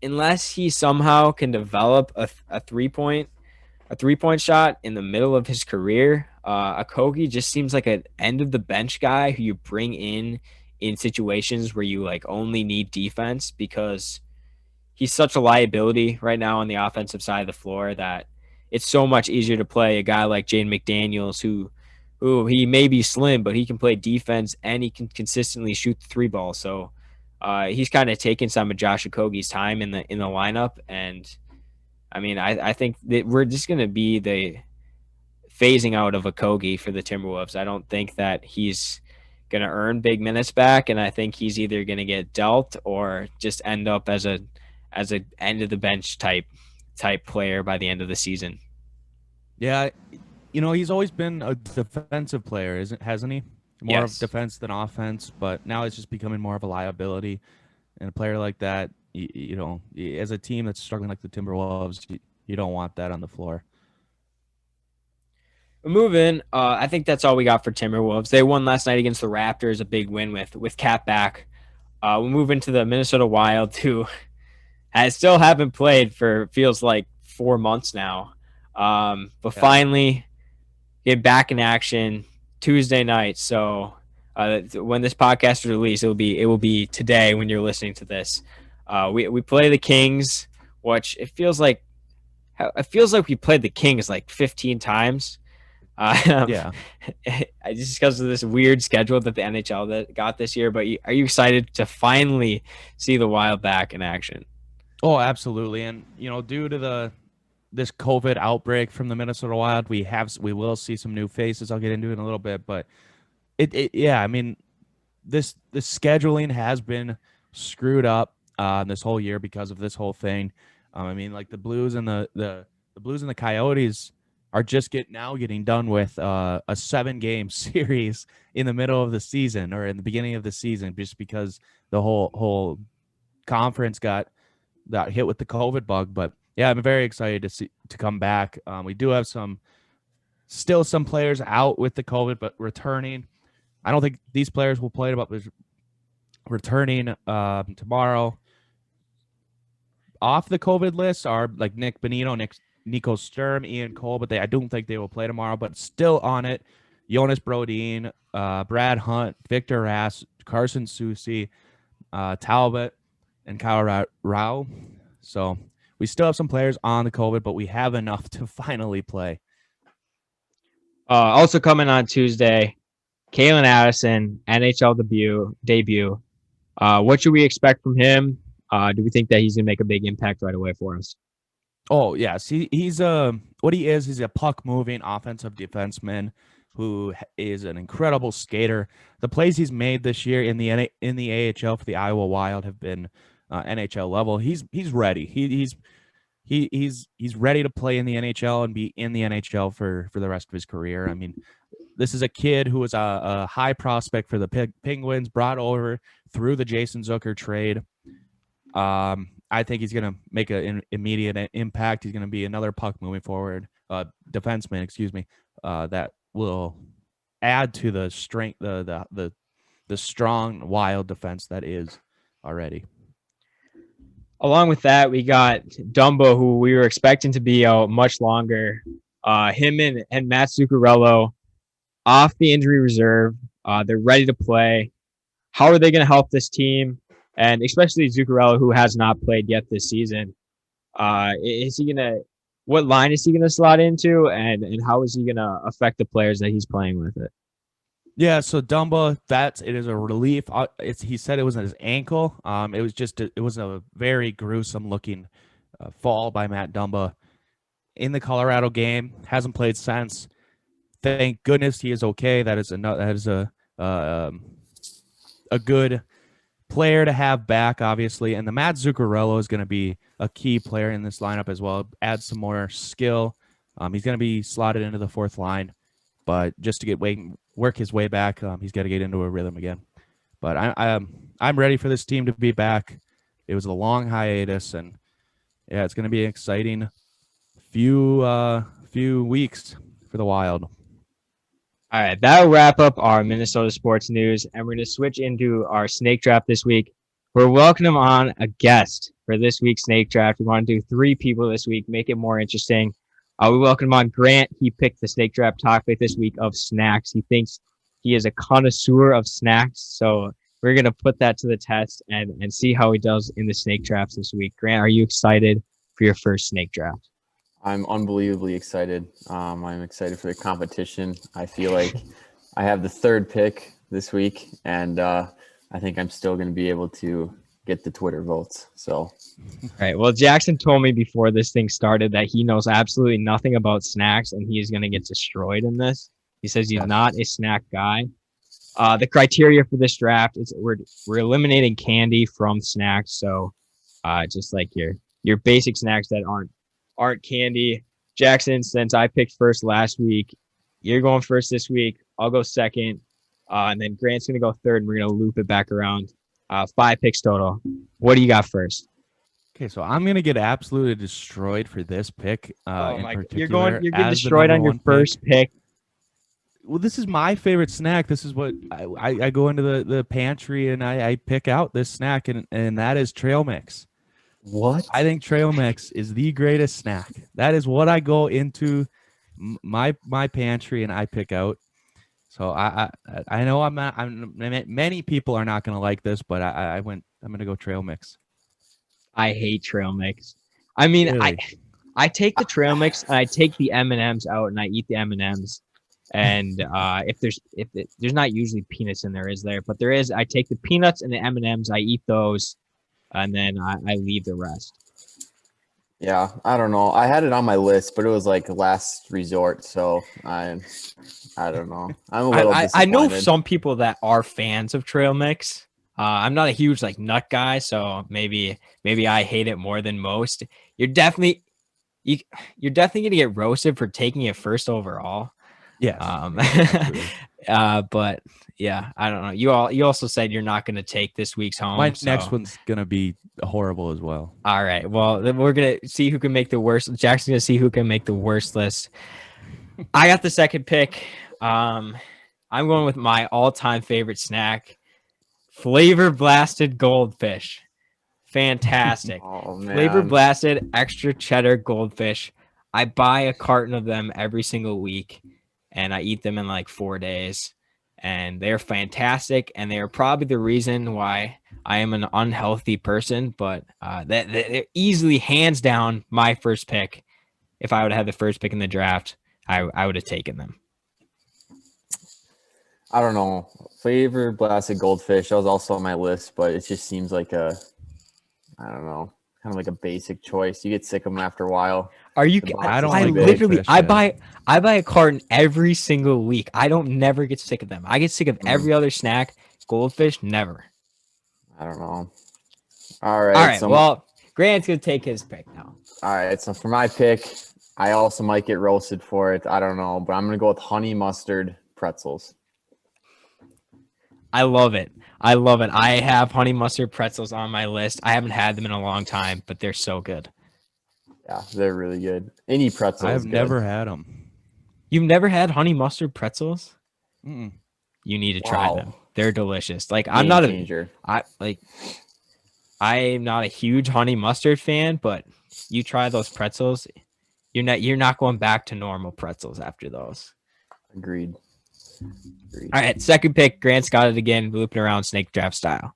unless he somehow can develop a 3-point shot in the middle of his career, Okogie just seems like an end of the bench guy who you bring in situations where you only need defense, because he's such a liability right now on the offensive side of the floor that it's so much easier to play a guy like Jaden McDaniels who he may be slim, but he can play defense and he can consistently shoot the three ball. So he's kind of taken some of Josh Okogie's time in the lineup. And I mean, I think that we're just gonna be the phasing out of Okogie for the Timberwolves. I don't think that he's going to earn big minutes back, and I think he's either going to get dealt or just end up as a end of the bench type player by the end of the season. Yeah, he's always been a defensive player, hasn't he? More of Yes. defense than offense, but now it's just becoming more of a liability. And a player like that, as a team that's struggling like the Timberwolves, you don't want that on the floor. Moving, I think that's all we got for Timberwolves. They won last night against the Raptors, a big win with Cat back. We move into the Minnesota Wild, who still haven't played for feels like 4 months now, but finally get back in action Tuesday night. So when this podcast is released, it will be today when you're listening to this. We play the Kings, which it feels like we played the Kings like 15 times. Yeah. Just because of this weird schedule that the NHL got this year. But are you excited to finally see the Wild back in action? Oh, absolutely. And due to this COVID outbreak from the Minnesota Wild, we will see some new faces. I'll get into it in a little bit, but I mean, the scheduling has been screwed up this whole year because of this whole thing. I mean, like the Blues and the Blues and the Coyotes are just getting done with a 7-game series in the middle of the season or in the beginning of the season, just because the whole conference got hit with the COVID bug. But yeah, I'm very excited to come back. We do have some players out with the COVID, but returning. I don't think these players will play, but returning tomorrow. Off the COVID list are like Nick Bonino, Nico Sturm, Ian Cole, but I don't think they will play tomorrow. But still on it, Jonas Brodin, Brad Hunt, Victor Rass, Carson Soucy, Talbot, and Kyle Rao. So we still have some players on the COVID, but we have enough to finally play. Also coming on Tuesday, Kalen Addison, NHL debut. What should we expect from him? Do we think that he's going to make a big impact right away for us? Oh, yes. He's what he is. He's a puck-moving offensive defenseman who is an incredible skater. The plays he's made this year in the AHL for the Iowa Wild have been NHL level. He's ready. He's ready to play in the NHL and be in the NHL for the rest of his career. I mean, this is a kid who was a high prospect for the Penguins, brought over through the Jason Zucker trade. I think he's going to make an immediate impact. He's going to be another puck moving forward, defenseman, that will add to the strength, the strong Wild defense that is already. Along with that, we got Dumbo, who we were expecting to be out much longer. Him and Matt Zuccarello off the injury reserve. They're ready to play. How are they going to help this team? And especially Zuccarello, who has not played yet this season. Is he gonna? What line is he gonna slot into? And how is he gonna affect the players that he's playing with it? Yeah, so Dumba, it is a relief. He said it was his ankle. It was a very gruesome looking fall by Matt Dumba in the Colorado game. Hasn't played since. Thank goodness he is okay. That is a good player to have back, obviously. And the Matt Zuccarello is going to be a key player in this lineup as well. Add some more skill. He's going to be slotted into the fourth line, but just to work his way back, he's got to get into a rhythm again. But I'm ready for this team to be back. It was a long hiatus, and yeah, it's going to be an exciting few weeks for the Wild. All right, that'll wrap up our Minnesota sports news, and we're going to switch into our snake draft this week. We're welcoming on a guest for this week's snake draft. We want to do 3 people this week, make it more interesting. We welcome on Grant. He picked the snake draft topic this week of snacks. He thinks he is a connoisseur of snacks, so we're gonna put that to the test and see how he does in the snake drafts this week. Grant, are you excited for your first snake draft? I'm unbelievably excited. I'm excited for the competition. I feel like I have the third pick this week, and I think I'm still going to be able to get the Twitter votes. So, All right. Well, Jackson told me before this thing started that he knows absolutely nothing about snacks, and he is going to get destroyed in this. He says he's not a snack guy. The criteria for this draft is we're eliminating candy from snacks, so just like your basic snacks that aren't candy. Jackson, since I picked first last week, you're going first this week. I'll go second, and then Grant's gonna go third, and we're gonna loop it back around. 5 picks total. What do you got first? Okay, so I'm gonna get absolutely destroyed for this pick. Oh In my! particular, You're getting as the destroyed on number your one first pick. Well, this is my favorite snack. This is what I go into the pantry and I pick out this snack, and that is trail mix. what? I think trail mix is the greatest snack. That is what I go into my pantry and I pick out. So I know many people are not going to like this, but I'm going to go trail mix. I hate trail mix. I mean, Really? I take the trail mix and I take the M&Ms out and I eat the M&Ms. And if there's not usually peanuts in there, is there? But there is. I take the peanuts and the M&Ms. I eat those, and then I leave the rest. Yeah, I don't know. I had it on my list, but it was like last resort, so I don't know. I'm a little I know disappointed. some people that are fans of trail mix. I'm not a huge like nut guy, so maybe I hate it more than most. You're definitely gonna get roasted for taking it first overall. Yes. But yeah, I don't know. You also said you're not going to take this week's home. My next one's going to be horrible as well. All right. Well, then we're going to see who can make the worst. Jackson's going to see who can make the worst list. I got the second pick. I'm going with my all-time favorite snack, Flavor Blasted Goldfish. Fantastic. Oh, man. Flavor Blasted extra cheddar goldfish. I buy a carton of them every single week, and I eat them in like 4 days. And they're fantastic, and they're probably the reason why I am an unhealthy person. But they're easily, hands down, my first pick. If I would have had the first pick in the draft, I would have taken them. I don't know. Flavor blasted goldfish. That was also on my list, but it just seems like I don't know, kind of like a basic choice. You get sick of them after a while. Are you? I don't I like literally goldfish, I buy a carton every single week. I don't never get sick of them. I get sick of every other snack. Goldfish, never. I don't know. All right. All right. So, Well, Grant's gonna take his pick now. all right. So for my pick, I also might get roasted for it. I don't know, but I'm gonna go with honey mustard pretzels. I love it. I have honey mustard pretzels on my list. I haven't had them in a long time, but they're so good. Yeah, they're really good. Any pretzel. I've never had them. You've never had honey mustard pretzels? Mm-mm. You need to try Wow. them. They're delicious. Like Game changer. I'm not a huge honey mustard fan, but you try those pretzels, you're not going back to normal pretzels after those. Agreed. All right, second pick. Grant's got it again, looping around snake draft style.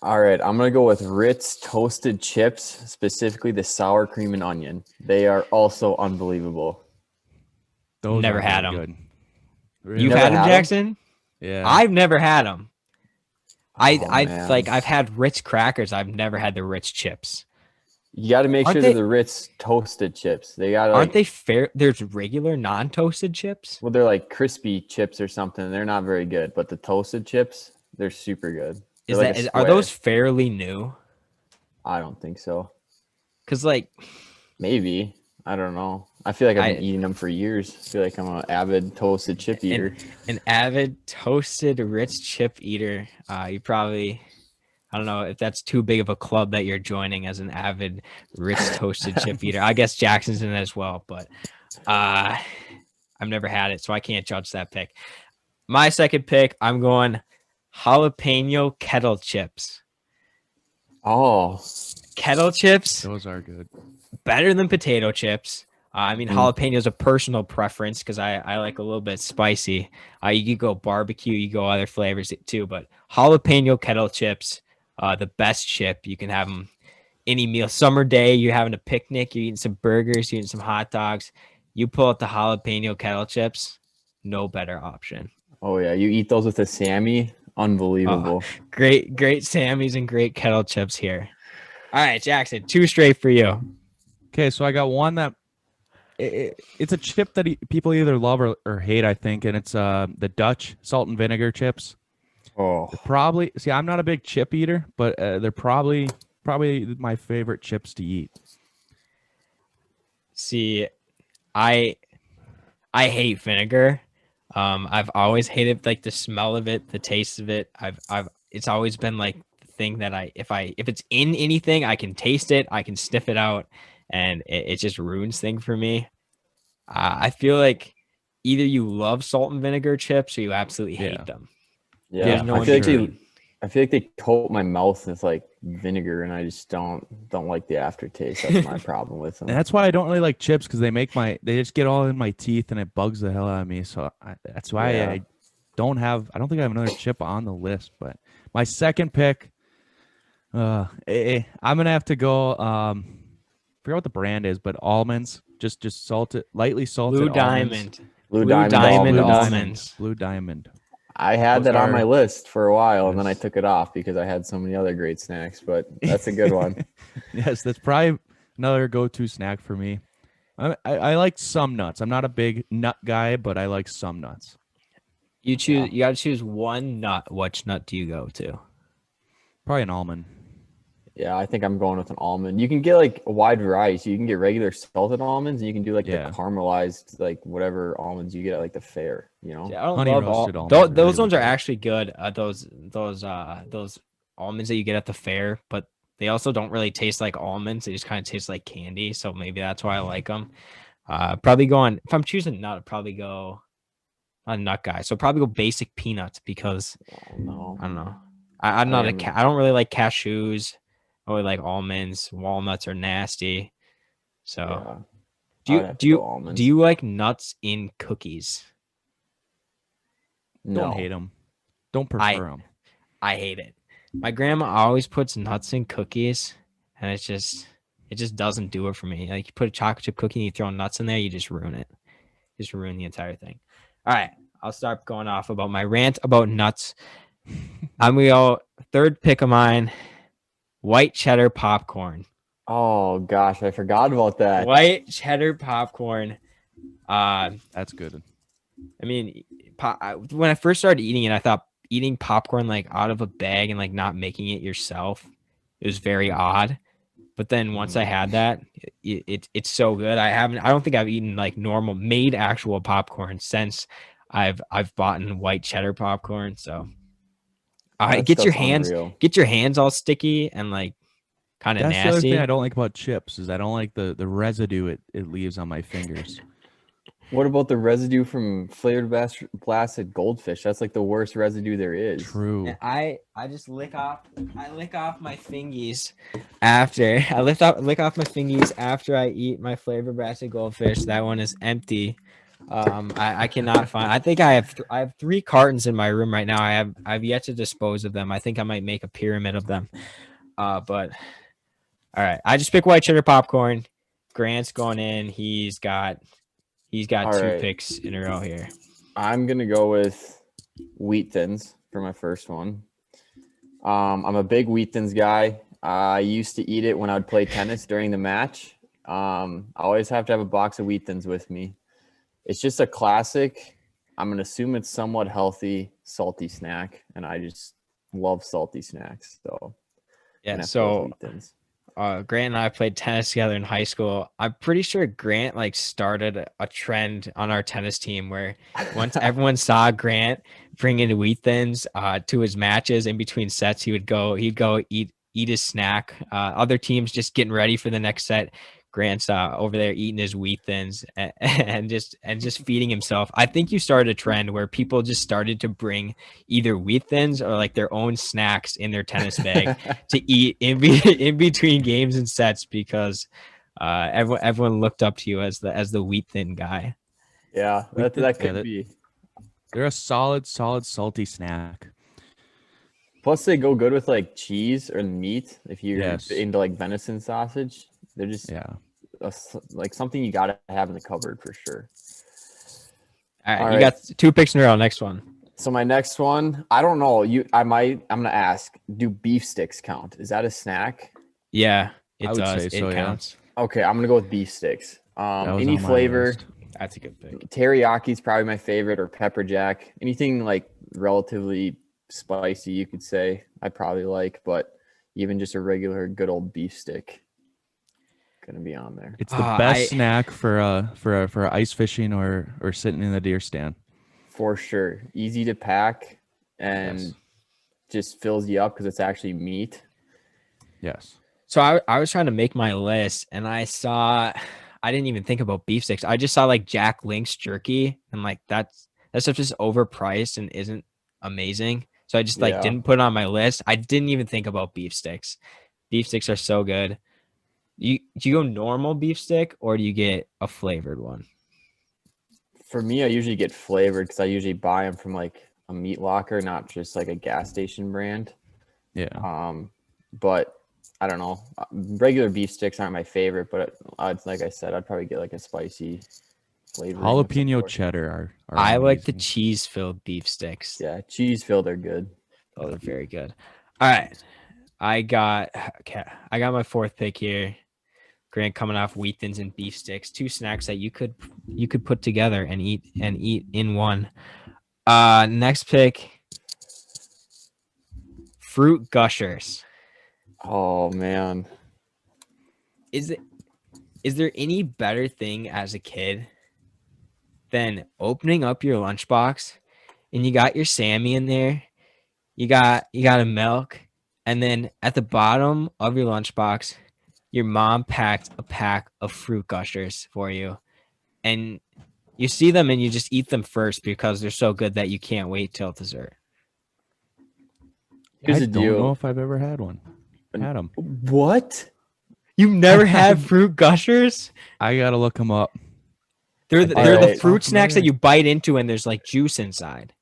All right, I'm gonna go with Ritz toasted chips, specifically the sour cream and onion. They are also unbelievable. Those Never are had really 'em. good. Really? You've Never had them, had 'em? Jackson? Yeah. I've never had them. Man. I've had Ritz crackers. I've never had the Ritz chips. You got to make Aren't sure they- they're the Ritz toasted chips. They got to Aren't they fair? There's regular non-toasted chips. Well, they're like crispy chips or something. They're not very good, but the toasted chips, they're super good. They're like a Are square. those fairly new? I don't think so. Because like Maybe. I don't know. I feel like I've been eating them for years. I feel like I'm an avid toasted chip eater. an avid toasted Ritz chip eater, you probably, I don't know if that's too big of a club that you're joining as an avid Ritz toasted chip eater. I guess Jackson's in it as well, but I've never had it, so I can't judge that pick. My second pick, I'm going jalapeno kettle chips. Oh, Kettle chips, Those are good. better than potato chips. I mean, jalapeno is a personal preference because I like a little bit spicy. You could go barbecue, you go other flavors too, but jalapeno kettle chips, the best chip. You can have them any meal. Summer day, you're having a picnic, you're eating some burgers, you're eating some hot dogs. You pull out the jalapeno kettle chips, no better option. Oh yeah, you eat those with a Sammy? Unbelievable. Great Sammys and great kettle chips here. All right, Jackson, 2 straight for you. Okay, so I got one that it's a chip that people either love or hate, I think, and it's the Dutch salt and vinegar chips. Oh, Probably, see, I'm not a big chip eater, but they're probably my favorite chips to eat. See, I hate vinegar. I've always hated like the smell of it, the taste of it. It's always been like the thing that if it's in anything, I can taste it, I can sniff it out, and it just ruins things for me. I feel like either you love salt and vinegar chips or you absolutely hate them. yeah. There's no I feel like they coat my mouth with like vinegar, and I just don't like the aftertaste. That's my problem with them. And that's why I don't really like chips, because they just get all in my teeth and it bugs the hell out of me. So that's why I don't think I have another chip on the list. But my second pick, I'm gonna have to go. Forget what the brand is, but almonds. Just lightly salted. Blue almonds. Diamond. Blue Diamond almonds. Blue Diamond. I had Those that on my are- list for a while, and then I took it off because I had so many other great snacks. But that's a good one. Yes, that's probably another go-to snack for me. I like some nuts. I'm not a big nut guy, but I like some nuts. You got to choose one nut. Which nut do you go to? Probably an almond. Yeah, I think I'm going with an almond. You can get like a wide variety. So you can get regular salted almonds, and you can do like the caramelized, like whatever almonds you get at like the fair. You know, I don't Honey love roasted all almonds are those really ones are good. actually good. Those almonds that you get at the fair, but they also don't really taste like almonds. They just kind of taste like candy. So maybe that's why I like them. Probably going if I'm choosing nut, I'd probably go a nut guy. So probably go basic peanuts because no, I don't know. I'm not I don't really like cashews. I really like almonds. Walnuts are nasty. So do you like nuts in cookies? Don't hate them. Don't prefer them. I hate it. My grandma always puts nuts in cookies, and it just doesn't do it for me. Like you put a chocolate chip cookie and you throw nuts in there, you just ruin it. Just ruin the entire thing. All right, I'll start going off about my rant about nuts. I'm gonna go third pick of mine. White cheddar popcorn. Oh gosh, I forgot about that. White cheddar popcorn. That's good. I mean, when I first started eating it, I thought eating popcorn like out of a bag and like not making it yourself, it was very odd. But then once I had that, it's so good. I don't think I've eaten like normal made actual popcorn since I've bought in white cheddar popcorn. So get your hands all sticky and like kind of That's nasty. the other thing I don't like about chips is I don't like the residue it leaves on my fingers. What about the residue from flavored blasted goldfish? That's like the worst residue there is. True. And I just lick off my fingies after lick off my fingies after I eat my flavored blasted goldfish. That one is empty. I cannot find. I think I have 3 cartons in my room right now. I've yet to dispose of them. I think I might make a pyramid of them. But all right, I just pick white cheddar popcorn. Grant's going in. He's got All 2 right. picks in a row here. I'm gonna go with Wheat Thins for my first one. I'm a big Wheat Thins guy. I used to eat it when I would play tennis during the match. I always have to have a box of Wheat Thins with me. It's just a classic. I'm gonna assume it's somewhat healthy, salty snack, and I just love salty snacks. So yeah. So Wheat Thins. Grant and I played tennis together in high school. I'm pretty sure Grant like started a trend on our tennis team where once everyone saw Grant bring in Wheat Thins to his matches in between sets, he'd go eat his snack. Other teams just getting ready for the next set. Grant's over there eating his Wheat Thins and just feeding himself. I think you started a trend where people just started to bring either Wheat Thins or like their own snacks in their tennis bag to eat in between games and sets because Everyone looked up to you as the wheat thin guy. Yeah, We that did- that yeah, could be. They're a solid salty snack. Plus, they go good with like cheese or meat. If you're Yes. into like venison sausage, they're just Yeah. like something you gotta have in the cupboard for sure. All right, All you right. got 2 picks in a row. Next one. So my next one, I don't know. I'm gonna ask, do beef sticks count? Is that a snack? Yeah, it I would does. say so, It yeah. counts. Okay, I'm gonna go with beef sticks. That was Any on my flavor, list. That's a good pick. teriyaki is probably my favorite, or pepper jack. Anything like relatively spicy, you could say, I probably like, but even just a regular good old beef stick gonna be on there. It's the Ah, best snack for ice fishing or sitting in the deer stand. For sure. Easy to pack and Yes. just fills you up because it's actually meat. Yes. So I was trying to make my list, and I didn't even think about beef sticks. I just saw like Jack Link's jerky, and like that stuff is overpriced and isn't amazing. So I just like Yeah. didn't put it on my list. I didn't even think about beef sticks. Beef sticks are so good. Do you go normal beef stick or do you get a flavored one? For me, I usually get flavored because I usually buy them from like a meat locker, not just like a gas station brand. Yeah. But I don't know. Regular beef sticks aren't my favorite, but like I said, I'd probably get like a spicy flavor. Jalapeno cheddar are I like the amazing. cheese-filled beef sticks. Yeah, cheese filled are good. Those are very good. All right. I got my 4th pick here. Grant coming off wheat thins and beef sticks, 2 snacks that you could put together and eat in one. Next pick, fruit gushers. Oh man. Is there any better thing as a kid than opening up your lunchbox and you got your Sammy in there, you got a milk, and then at the bottom of your lunchbox, your mom packed a pack of fruit gushers for you, and you see them and you just eat them first because they're so good that you can't wait till dessert. Here's I the don't deal. know if I've ever had one. Had them. What? You've never had fruit gushers? I gotta look them up. They're the Alright. fruit snacks that you bite into and there's like juice inside.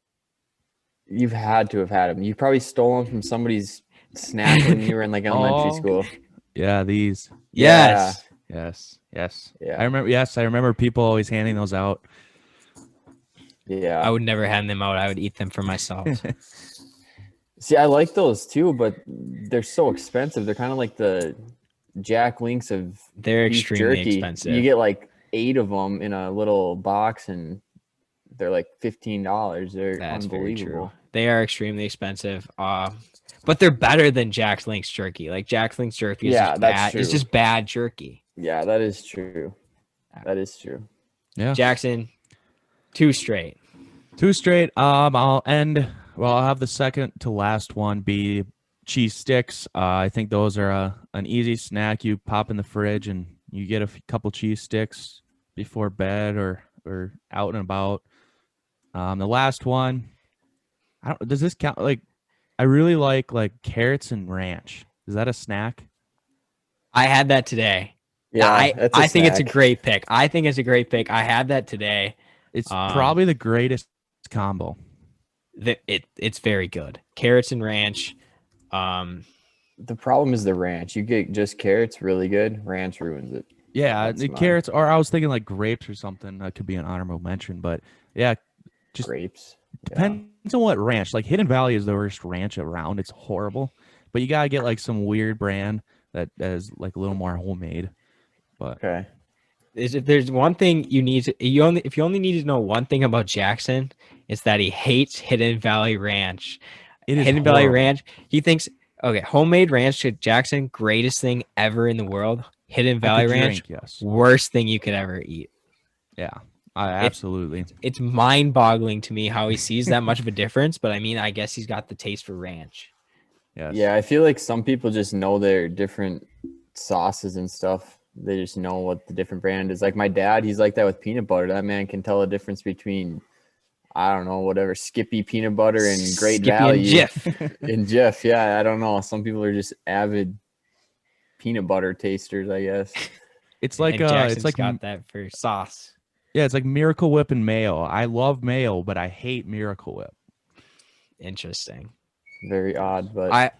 You've had to have had them. You probably stole them from somebody's snack when you were in like elementary Oh. school. Yeah, these. Yes. Yes. Yes. Yeah. I remember. Yes, I remember people always handing those out. Yeah. I would never hand them out. I would eat them for myself. See, I like those too, but they're so expensive. They're kind of like the Jack Links of They're beef extremely jerky. expensive. You get like 8 of them in a little box, and they're like $15. They're That's very true. unbelievable. They are extremely expensive. But they're better than Jack Link's jerky. Like Jack Link's jerky is Yeah, just that's bad. It's true. just bad jerky. Yeah, that is true. That is true. Yeah. Jackson, 2 straight. 2 straight. I'll end. Well, I'll have the second to last one be cheese sticks. I think those are an easy snack. You pop in the fridge and you get a couple cheese sticks before bed or out and about. The last one, does this count? Like, I really like carrots and ranch. Is that a snack? I had that today. Yeah, that's a I think it's a snack. great pick. I had that today. It's probably the greatest combo. It's very good. Carrots and ranch. The problem is the ranch. You get just carrots, really good. Ranch ruins it. Yeah, That's the mine. carrots, or I was thinking like grapes or something. That could be an honorable mention, but yeah, just Grapes. Yeah. depends on what ranch. Like Hidden Valley is the worst ranch around. It's horrible, but you gotta get like some weird brand that is like a little more homemade. But Okay. If there's one thing you need to, if you only need to know one thing about Jackson, it's that he hates Hidden Valley Ranch. it is Hidden Valley horrible. Ranch. He thinks, okay, homemade ranch to Jackson, greatest thing ever in the world. Hidden I Valley could Ranch, drink, yes. worst thing you could ever eat. Yeah, absolutely. It's mind-boggling to me how he sees that much of a difference. But I mean, I guess he's got the taste for ranch. Yes. Yeah, I feel like some people just know their different sauces and stuff. They just know what the different brand is. Like my dad, he's like that with peanut butter. That man can tell the difference between, I don't know, whatever, Skippy peanut butter and Great Skippy Value. and Jif. And Jif, yeah, I don't know. Some people are just avid peanut butter tasters, I guess. It's like and Jackson's it's like got that for sauce. yeah, it's like Miracle Whip and mayo. I love mayo, but I hate Miracle Whip. Interesting. Very odd, but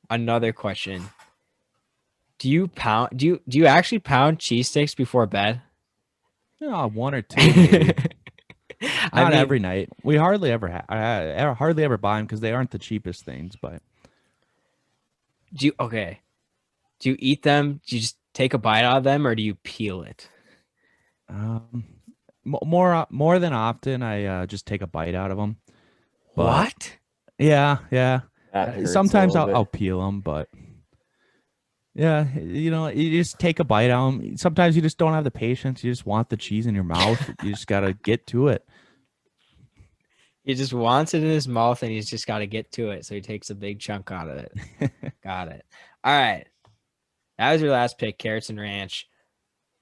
Another question. Do you actually pound cheese sticks before bed? Yeah, one or two maybe. I Not mean, every night. We hardly ever hardly ever buy them because they aren't the cheapest things. But do you eat them? Do you just take a bite out of them, or do you peel it? um, more than often, I just take a bite out of them. But What? yeah, yeah. that hurts a Sometimes little I'll bit. peel them, but yeah, you just take a bite out of them. Sometimes you just don't have the patience. You just want the cheese in your mouth. You just gotta get to it. He just wants it in his mouth, and he's just got to get to it. So he takes a big chunk out of it. Got it. All right. That was your last pick, Carrots and Ranch.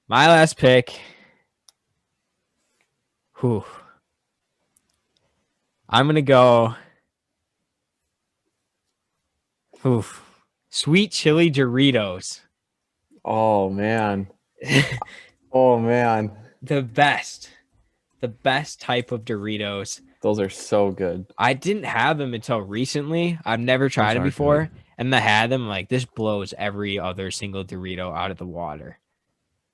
My last pick. Whew. I'm gonna go. Oof. Sweet chili Doritos. Oh man. Oh man. The best type of Doritos. Those are so good. I didn't have them until recently. I've never tried them are before. good. And I had them like this blows every other single Dorito out of the water.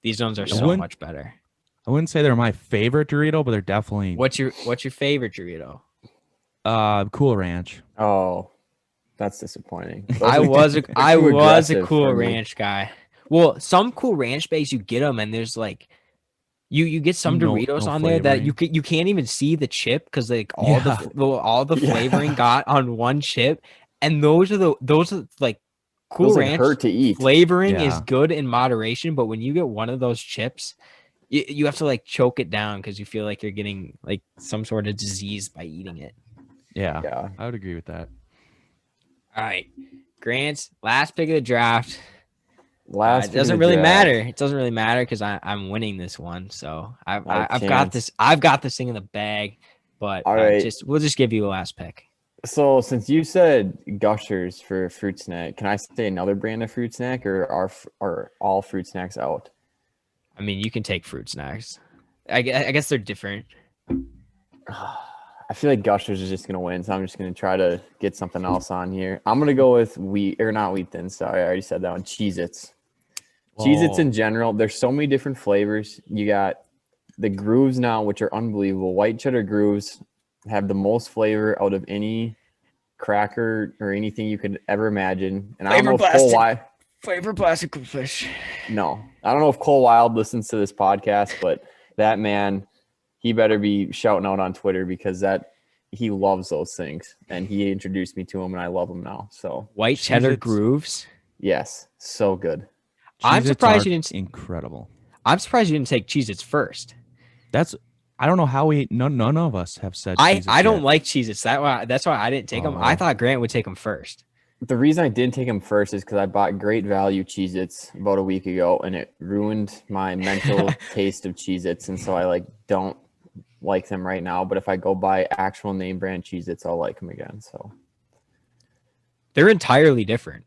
These ones are so much better. I wouldn't say they're my favorite Dorito, but they're definitely What's your favorite Dorito? Cool Ranch. Oh, that's disappointing. Those I are was too a aggressive Cool for me. Ranch guy. Well, some Cool Ranch bags you get them and there's like you get some Doritos No on there that flavoring. you can't even see the chip because like all the Yeah. flavoring got on one chip, and those are like Cool Those like Ranch hurt to eat. flavoring is Yeah. good in moderation, but when you get one of those chips, you have to like choke it down because you feel like you're getting like some sort of disease by eating it. Yeah, Yeah. I would agree with that. All right, Grant's last pick of the draft. Last It pick of doesn't the really draft. matter. It doesn't really matter because I'm winning this one. So I've got can't. this. I've got this thing in the bag. But All right. we'll just give you a last pick. So since you said Gushers for a fruit snack, can I say another brand of fruit snack, or are all fruit snacks out? I mean, you can take fruit snacks. I guess they're different. I feel like Gushers is just gonna win, so I'm just gonna try to get something else on here. I'm gonna go with not wheat thins. Sorry, I already said that one. Cheez-Its. Cheez-Its in general, there's so many different flavors. You got the grooves now, which are unbelievable. White cheddar grooves have the most flavor out of any cracker or anything you could ever imagine. And I don't know if Cole Wild. Flavor plastic fish. No, I don't know if Cole Wild listens to this podcast, but that man, he better be shouting out on Twitter because he loves those things, and he introduced me to him, and I love him now. So white cheddar Cheez-Its. Grooves. yes, so good. I'm Cheez-Its surprised are you didn't. incredible. I'm surprised you didn't take Cheez-Its first. I don't know how none of us have said Cheez-Its I don't yet. like Cheez-Its. That's why I didn't take them. I thought Grant would take them first. The reason I didn't take him first is because I bought Great Value Cheez-Its about a week ago, and it ruined my mental taste of Cheez-Its, and so I don't like them right now. But if I go buy actual name brand Cheez-Its, I'll like them again. So They're entirely different.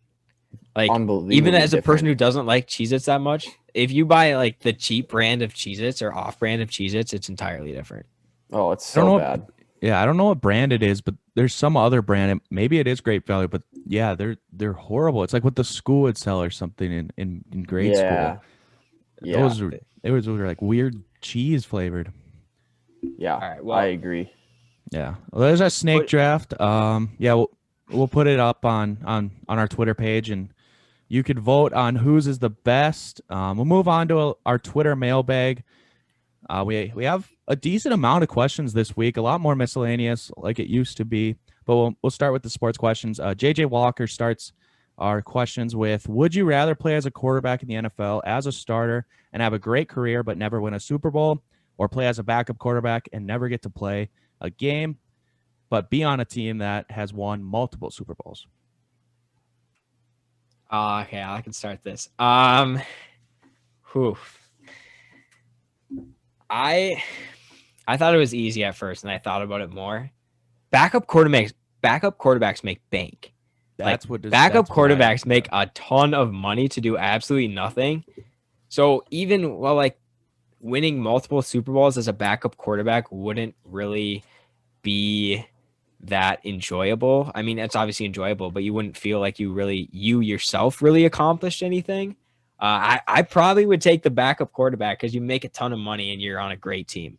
Like unbelievably even as a different. person who doesn't like Cheez-Its that much, if you buy like the cheap brand of Cheez-Its or off brand of Cheez-Its, it's entirely different. Oh, it's I don't so know bad. Yeah, I don't know what brand it is, but there's some other brand. Maybe it is Great Value, but yeah, they're horrible. It's like what the school would sell or something in grade school. Yeah. Those were like weird cheese flavored. Yeah. All right, well- I agree. Yeah. Well, there's a snake What- draft. Yeah, we'll put it up on our Twitter page, and you could vote on whose is the best. We'll move on to our Twitter mailbag. We have a decent amount of questions this week, a lot more miscellaneous like it used to be. But we'll start with the sports questions. JJ Walker starts our questions with: would you rather play as a quarterback in the NFL as a starter and have a great career but never win a Super Bowl, or play as a backup quarterback and never get to play a game but be on a team that has won multiple Super Bowls? Okay, I can start this. Whew. I thought it was easy at first, and I thought about it more. Backup quarterbacks make bank. Backup quarterbacks make a ton of money to do absolutely nothing. So even while like winning multiple Super Bowls as a backup quarterback wouldn't really be that enjoyable. I mean, it's obviously enjoyable, but you wouldn't feel like you yourself really accomplished anything. I probably would take the backup quarterback because you make a ton of money and you're on a great team.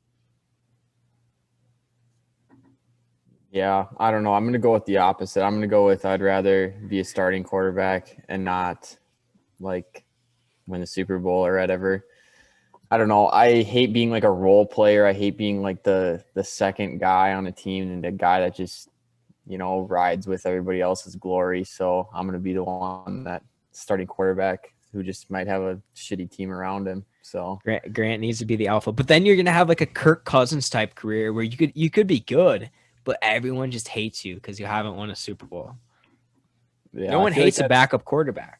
Yeah, I don't know. I'm going to go with the opposite. I'm going to go with I'd rather be a starting quarterback and not like win the Super Bowl or whatever. I don't know. I hate being like a role player. I hate being like the second guy on a team and the guy that just, rides with everybody else's glory. So I'm going to be the one that starting quarterback who just might have a shitty team around him. So Grant needs to be the alpha, but then you're gonna have like a Kirk Cousins type career where you could be good, but everyone just hates you because you haven't won a Super Bowl. yeah, No one hates a backup quarterback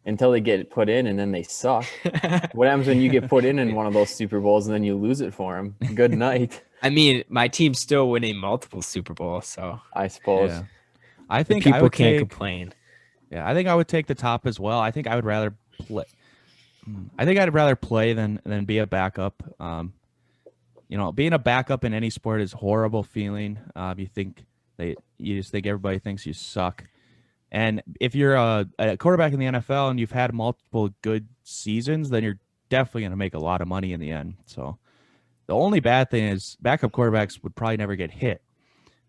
until they get put in and then they suck. What happens when you get put in one of those Super Bowls and then you lose it for them? Good night. I mean, my team's still winning multiple Super Bowls, so I suppose. Yeah. I think people can't complain. Yeah, I think I would take the top as well. I think I would rather play. I think I'd rather play than be a backup. Being a backup in any sport is a horrible feeling. You just think everybody thinks you suck. And if you're a quarterback in the NFL and you've had multiple good seasons, then you're definitely going to make a lot of money in the end. So the only bad thing is backup quarterbacks would probably never get hit.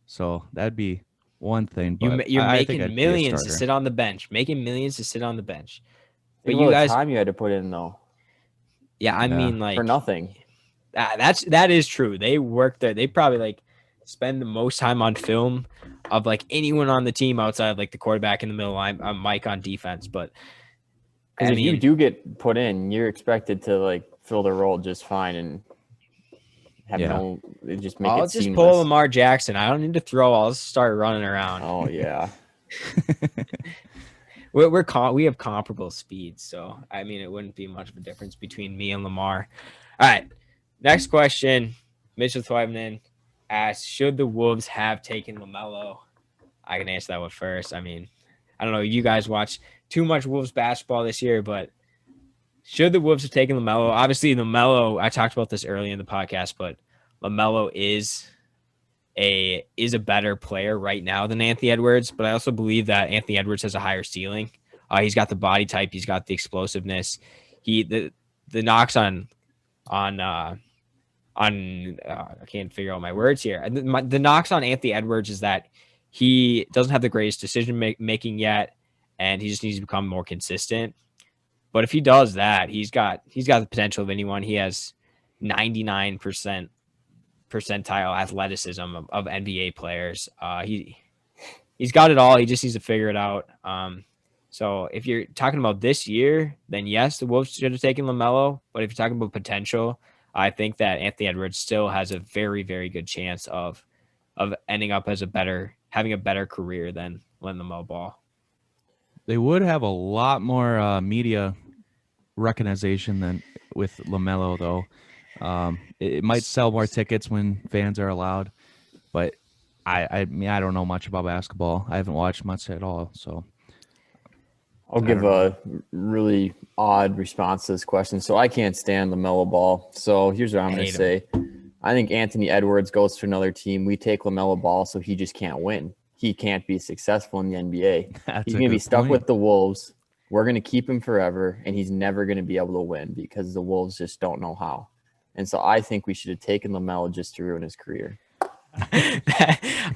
So that'd be one thing. But You're I think making millions to sit on the bench, making millions to sit on the bench. But you guys, time you had to put in though. Yeah, I mean, like for nothing. That is true. They work there. They probably like spend the most time on film of like anyone on the team outside like the quarterback in the middle line, Mike on defense. But if you do get put in, you're expected to like fill the role just fine and have just make I'll it just seamless. pull Lamar Jackson. I don't need to throw. I'll just start running around. Oh yeah. We have comparable speeds, so I mean it wouldn't be much of a difference between me and Lamar. All right, next question. Mitchell Thwivenen asks, should the Wolves have taken LaMelo? I can answer that one first. I mean, I don't know. You guys watch too much Wolves basketball this year, but should the Wolves have taken LaMelo? Obviously, LaMelo, I talked about this early in the podcast, but LaMelo is a better player right now than Anthony Edwards, but I also believe that Anthony Edwards has a higher ceiling. He's got the body type, he's got the explosiveness. The knocks on I can't figure out my words here. The knocks on Anthony Edwards is that he doesn't have the greatest decision making yet, and he just needs to become more consistent. But if he does that, he's got the potential of anyone. He has 99% percentile athleticism of NBA players. He's got it all. He just needs to figure it out. So if you're talking about this year, then yes, the Wolves should have taken LaMelo. But if you're talking about potential, I think that Anthony Edwards still has a very, very good chance of ending up as having a better career than LaMelo Ball. They would have a lot more media recognition than with LaMelo, though. It might sell more tickets when fans are allowed, but I mean, I don't know much about basketball. I haven't watched much at all, so I'll give a really odd response to this question. So I can't stand LaMelo Ball. So here's what I'm going to say. I think Anthony Edwards goes to another team. We take LaMelo Ball, so he just can't win. He can't be successful in the NBA. He's going to be stuck with the Wolves. We're going to keep him forever, and he's never going to be able to win because the Wolves just don't know how. And so I think we should have taken LaMelo just to ruin his career.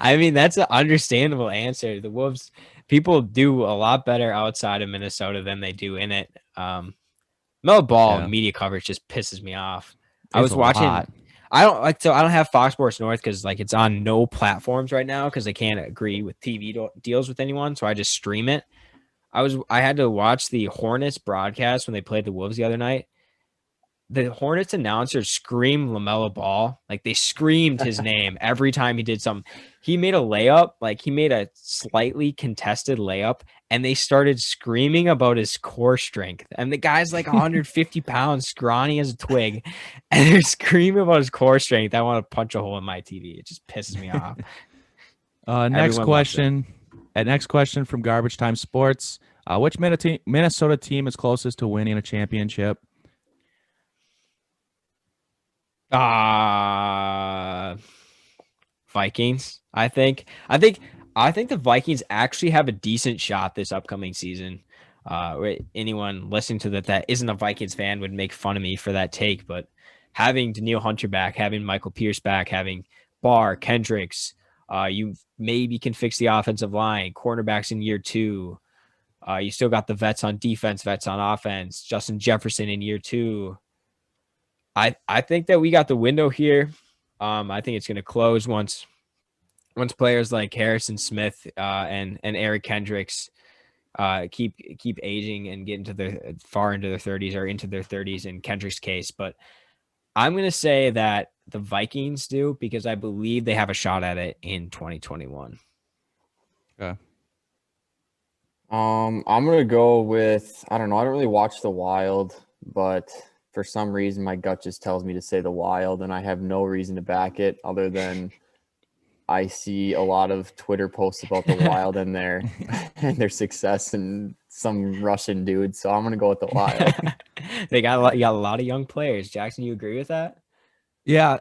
I mean, that's an understandable answer. The Wolves, people do a lot better outside of Minnesota than they do in it. Melo Ball media coverage just pisses me off. I was watching. I don't have Fox Sports North because like it's on no platforms right now because they can't agree with TV deals with anyone. So I just stream it. I had to watch the Hornets broadcast when they played the Wolves the other night. The Hornets announcers screamed LaMelo Ball. Like they screamed his name every time he did something. He made a layup, like he made a slightly contested layup, and they started screaming about his core strength. And the guy's like 150 pounds, scrawny as a twig, and they're screaming about his core strength. I want to punch a hole in my TV. It just pisses me off. Next question from Garbage Time Sports. Which Minnesota team is closest to winning a championship? Vikings. I think the Vikings actually have a decent shot this upcoming season. Anyone listening to that isn't a Vikings fan would make fun of me for that take, but having Daniil Hunter back, having Michael Pierce back, having Barr, Kendricks, you maybe can fix the offensive line, cornerbacks in year 2. You still got the vets on defense, vets on offense, Justin Jefferson in year 2. I think that we got the window here. I think it's going to close once players like Harrison Smith and Eric Kendricks keep aging and get into their far into their 30s or into their 30s in Kendrick's case. But I'm going to say that the Vikings do because I believe they have a shot at it in 2021. Okay. I'm gonna go with, I don't know. I don't really watch the Wild, but for some reason my gut just tells me to say the Wild, and I have no reason to back it other than I see a lot of Twitter posts about the Wild and their success and some Russian dude. So I'm gonna go with the Wild. You got a lot of young players. Jackson, you agree with that? Yeah,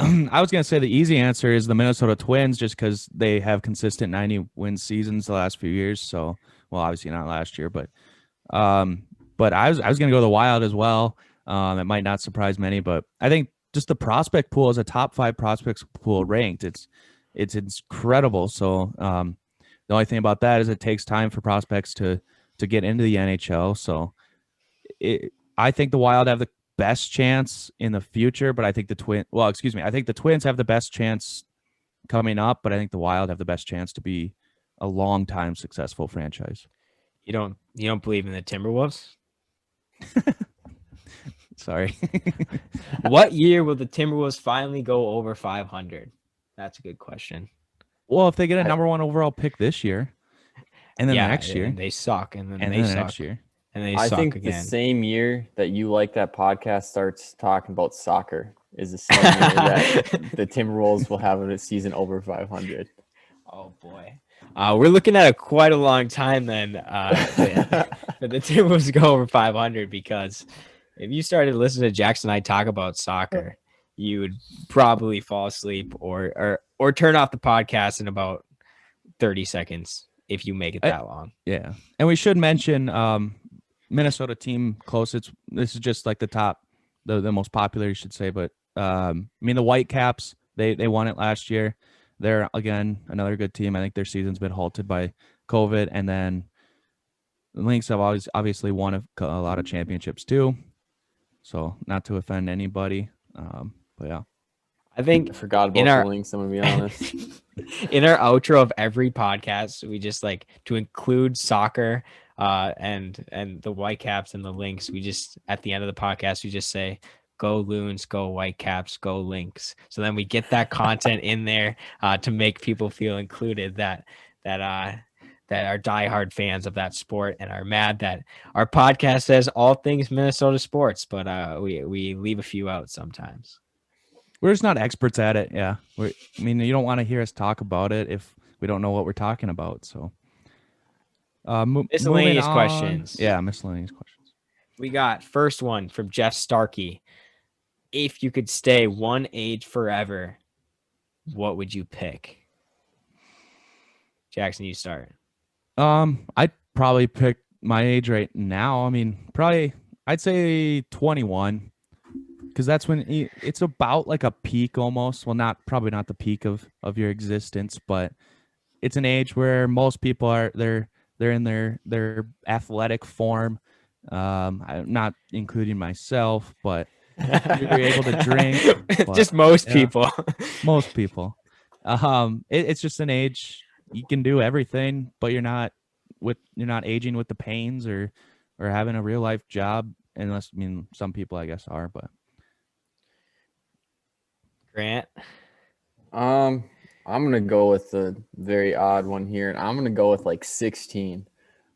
I was gonna say the easy answer is the Minnesota Twins, just because they have consistent 90-win seasons the last few years. So, well, obviously not last year, but I was gonna go the Wild as well. It might not surprise many, but I think just the prospect pool is a top 5 prospects pool ranked. It's incredible. So the only thing about that is it takes time for prospects to get into the NHL. So I think the Wild have the best chance in the future, but I think I think the Twins have the best chance coming up, but I think the Wild have the best chance to be a long-time successful franchise. You don't believe in the Timberwolves? Sorry. What year will the Timberwolves finally go over 500? That's a good question. Well, if they get a number 1 overall pick this year, and then next year, and they suck, and then and they then suck, next year, and they I suck think again. the same year that you like that podcast starts talking about soccer is the same year that the Timberwolves will have a season over 500. Oh boy, we're looking at quite a long time then. For the Timberwolves to go over 500, because if you started listening to Jackson and I talk about soccer, you would probably fall asleep or turn off the podcast in about 30 seconds if you make it that long. Yeah, and we should mention Minnesota team closest. This is just like the top, the most popular, you should say. But I mean, the Whitecaps, they won it last year. They're again another good team. I think their season's been halted by COVID, and then the Lynx have always obviously won a lot of championships too. So not to offend anybody, but yeah. I think I forgot about the Lynx, I'm gonna be honest. In our outro of every podcast, we just like to include soccer and the Whitecaps and the Lynx. We just at the end of the podcast we just say go Loons, go Whitecaps, go Lynx. So then we get that content in there to make people feel included that are diehard fans of that sport and are mad that our podcast says all things Minnesota sports, but we leave a few out sometimes. We're just not experts at it. Yeah. I mean, you don't want to hear us talk about it if we don't know what we're talking about. So, miscellaneous questions. Yeah, miscellaneous questions. We got first one from Jeff Starkey. If you could stay one age forever, what would you pick? Jackson, you start. I'd probably pick my age right now. I mean, I'd say 21. Because that's when it's about like a peak almost. Well, probably not the peak of your existence, but it's an age where most people they're in their athletic form. I'm not including myself, but you're able to drink. Just most people. Most people. It's just an age you can do everything, but you're not aging with the pains or having a real life job. Unless, I mean, some people I guess are, but. Grant? I'm gonna go with a very odd one here, and I'm gonna go with like 16.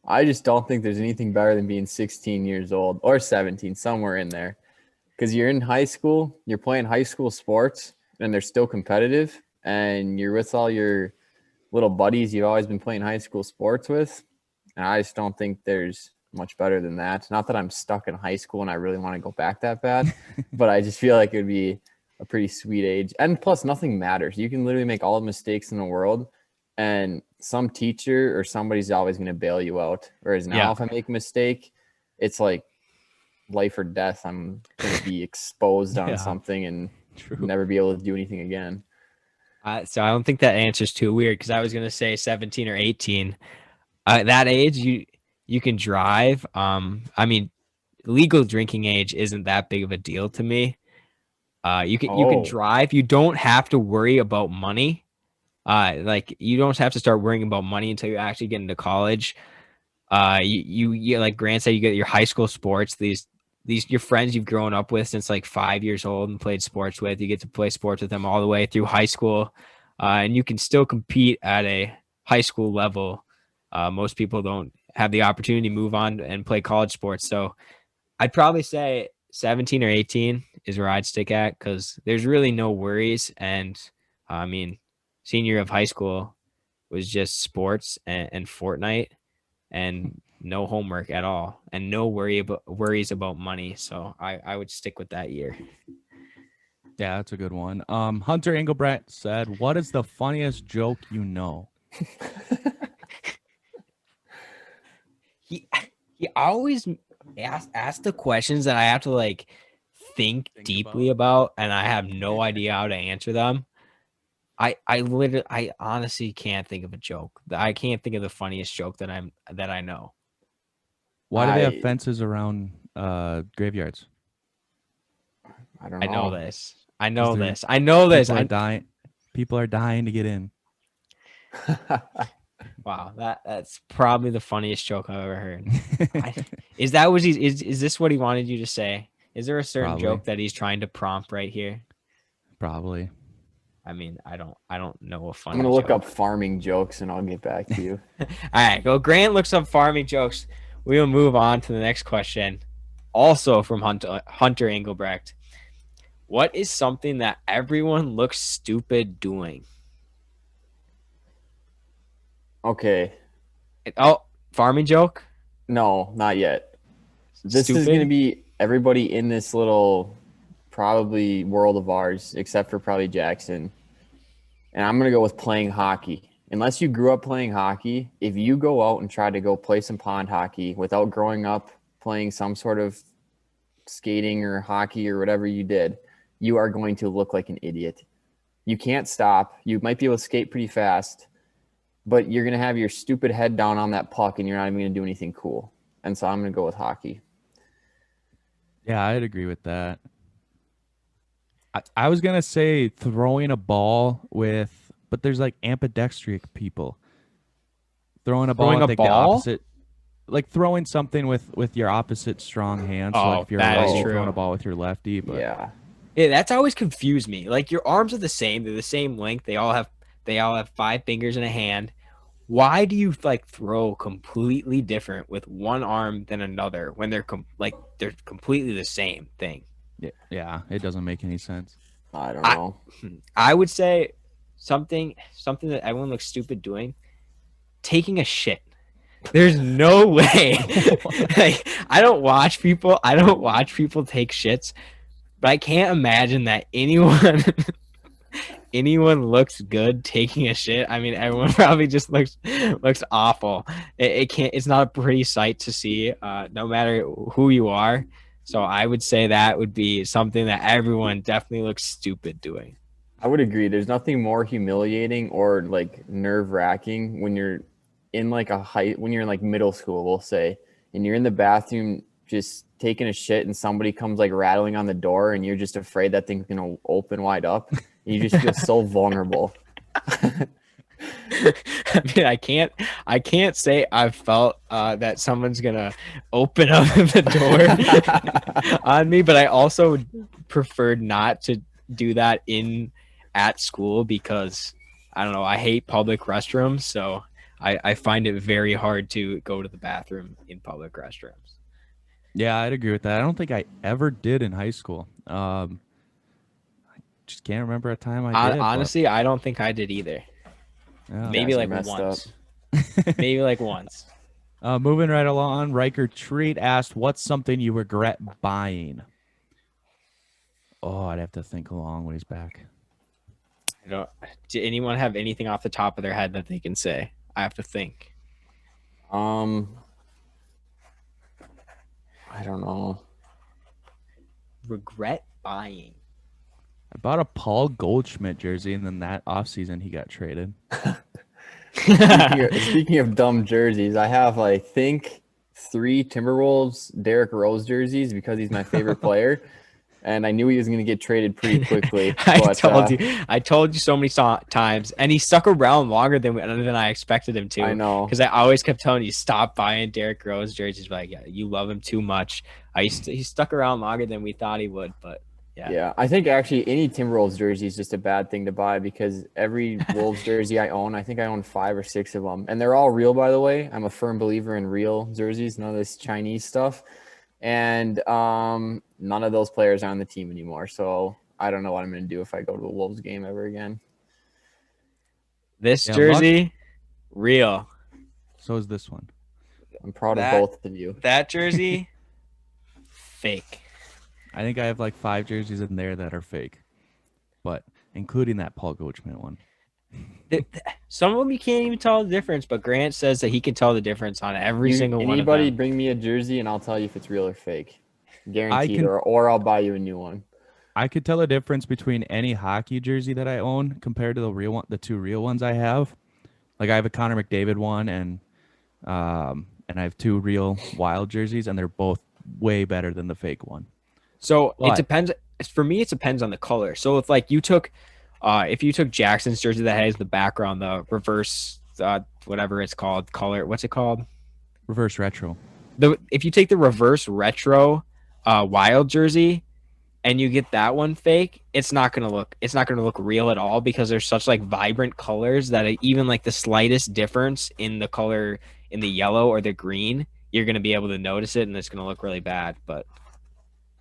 I just don't think there's anything better than being 16 years old or 17, somewhere in there. Because you're in high school, you're playing high school sports, and they're still competitive, and you're with all your little buddies you've always been playing high school sports with. And I just don't think there's much better than that. Not that I'm stuck in high school and I really want to go back that bad, but I just feel like it would be a pretty sweet age. And plus, nothing matters. You can literally make all the mistakes in the world, and some teacher or somebody's always going to bail you out. Whereas now, if I make a mistake, it's like life or death. I'm going to be exposed on something and never be able to do anything again. So I don't think that answer's too weird, because I was going to say 17 or 18. That age, you can drive. I mean, legal drinking age isn't that big of a deal to me. You can drive. You don't have to worry about money. Like, you don't have to start worrying about money until you actually get into college. You like Grant said, you get your high school sports. These your friends you've grown up with since like 5 years old and played sports with. You get to play sports with them all the way through high school, and you can still compete at a high school level. Most people don't have the opportunity to move on and play college sports. So I'd probably say 17 or 18 is where I'd stick at, because there's really no worries. And I mean, senior year of high school was just sports and Fortnite, and no homework at all, and no worries about money. So I would stick with that year. Yeah, that's a good one. Hunter Engelbrecht said, "What is the funniest joke you know?" He always asks the questions that I have to like think deeply about, and I have no idea how to answer them. I honestly can't think of a joke. I can't think of the funniest joke that I know. Why do they have fences around graveyards? I don't know. I know this. I know this. I know this. People are dying to get in. Wow, that's probably the funniest joke I've ever heard. Is this what he wanted you to say? Is there a certain joke that he's trying to prompt right here? Probably. I mean, I don't know a funny I'm gonna look joke. up farming jokes and I'll get back to you. All right, go. Grant looks up farming jokes. We will move on to the next question, also from Hunter Engelbrecht. What is something that everyone looks stupid doing? Okay. Oh, farming joke? No, not yet. This Stupid? is going to be everybody in this little probably world of ours, except for probably Jackson. And I'm going to go with playing hockey. Unless you grew up playing hockey, if you go out and try to go play some pond hockey without growing up playing some sort of skating or hockey or whatever you did, you are going to look like an idiot. You can't stop. You might be able to skate pretty fast, but you're going to have your stupid head down on that puck and you're not even going to do anything cool. And so I'm going to go with hockey. Yeah, I'd agree with that. I was going to say throwing a ball with, but there's like ambidextric people. Throwing a ball with like the opposite, like throwing something with your opposite strong hand. So like if you're righty, throwing a ball with your lefty. But yeah, that's always confused me. Like, your arms are the same. They're the same length. They all have 5 fingers in a hand. Why do you like throw completely different with one arm than another when they're they're completely the same thing? Yeah, it doesn't make any sense. I don't know. I would say something that everyone looks stupid doing: taking a shit. There's no way. Like, I don't watch people take shits, but I can't imagine that anyone looks good taking a shit. I mean, everyone probably just looks awful. It's not a pretty sight to see, no matter who you are. So I would say that would be something that everyone definitely looks stupid doing. I would agree. There's nothing more humiliating or like nerve-wracking when you're in like when you're in like middle school, we'll say, and you're in the bathroom just taking a shit and somebody comes like rattling on the door and you're just afraid that thing's going to open wide up. And you just feel so vulnerable. I mean, I can't say I've felt that someone's gonna open up the door on me, but I also preferred not to do that at school because I don't know, I hate public restrooms, so I find it very hard to go to the bathroom in public restrooms. Yeah, I'd agree with that. I don't think I ever did in high school. I just can't remember a time I did. Honestly, I don't think I did either. Yeah, maybe like once. Maybe like once. Moving right along, Riker Treat asked, "What's something you regret buying?" Oh, I'd have to think along when he's back. I don't. Do anyone have anything off the top of their head that they can say? I have to think. I don't know. Regret buying. I bought a Paul Goldschmidt jersey, and then that offseason he got traded. Speaking of dumb jerseys, I have, I think, 3 Timberwolves Derrick Rose jerseys because he's my favorite player, and I knew he was going to get traded pretty quickly. I told you so many times, and he stuck around longer than I expected him to. I know, because I always kept telling you stop buying Derrick Rose jerseys. Like, yeah, you love him too much. He stuck around longer than we thought he would, but. Yeah, I think actually any Timberwolves jersey is just a bad thing to buy because every Wolves jersey I own, I think I own 5 or 6 of them. And they're all real, by the way. I'm a firm believer in real jerseys, none of this Chinese stuff. And none of those players are on the team anymore. So I don't know what I'm going to do if I go to a Wolves game ever again. This jersey, real. So is this one. I'm proud of both of you. That jersey, fake. I think I have like 5 jerseys in there that are fake, but including that Paul Goldschmidt one. Some of them you can't even tell the difference, but Grant says that he can tell the difference on every single one of them. Anybody bring me a jersey and I'll tell you if it's real or fake. Guaranteed, or I'll buy you a new one. I could tell the difference between any hockey jersey that I own compared to the 2 real ones I have. Like I have a Connor McDavid one and I have 2 real Wild jerseys, and they're both way better than the fake one. So it depends. For me, it depends on the color. So if like you took Jackson's jersey that has the background, the reverse, whatever it's called, color, what's it called? Reverse retro. If you take the reverse retro Wild jersey and you get that one fake, it's not gonna look real at all because there's such like vibrant colors that even like the slightest difference in the color in the yellow or the green, you're gonna be able to notice it and it's gonna look really bad. But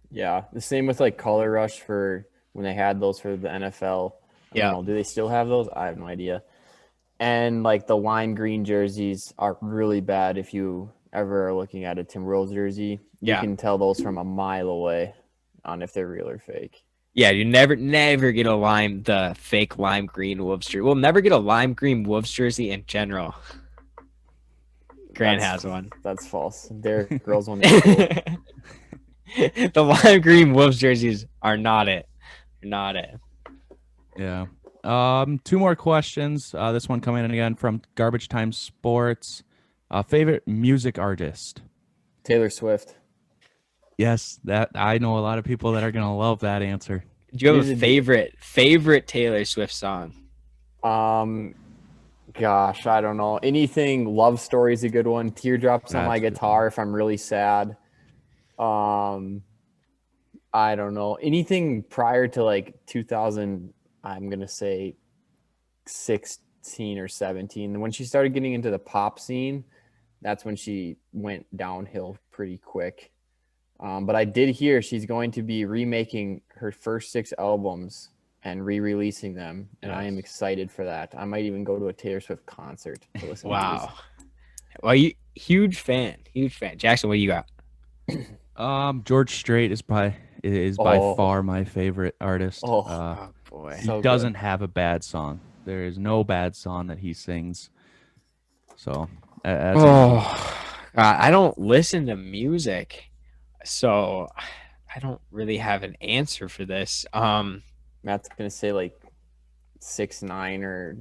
yeah, the same with like Color Rush for when they had those for the NFL. I don't know, do they still have those? I have no idea. And like the lime green jerseys are really bad if you ever are looking at a Timberwolves jersey. You can tell those from a mile away on if they're real or fake. Yeah, you never get the fake lime green Wolves jersey. We'll never get a lime green Wolves jersey in general. Grant has one. That's false. Derrick Rose one. The lime green Wolves jerseys are not it. Not it. Yeah. 2 more questions. This one coming in again from Garbage Time Sports. Favorite music artist? Taylor Swift. Yes, that I know a lot of people that are gonna love that answer. Do you have a favorite Taylor Swift song? Gosh, I don't know. Anything Love Story is a good one. Teardrops on my guitar if I'm really sad. I don't know. Anything prior to like 2000, I'm going to say 16 or 17. When she started getting into the pop scene, that's when she went downhill pretty quick. But I did hear she's going to be remaking her first 6 albums and re-releasing them, and I am excited for that. I might even go to a Taylor Swift concert to listen to these. Well, huge fan. Jackson, what do you got? George Strait is by far my favorite artist. Oh boy, he doesn't have a bad song. There is no bad song that he sings. So, I don't listen to music, so I don't really have an answer for this. Matt's gonna say like 6ix9ine or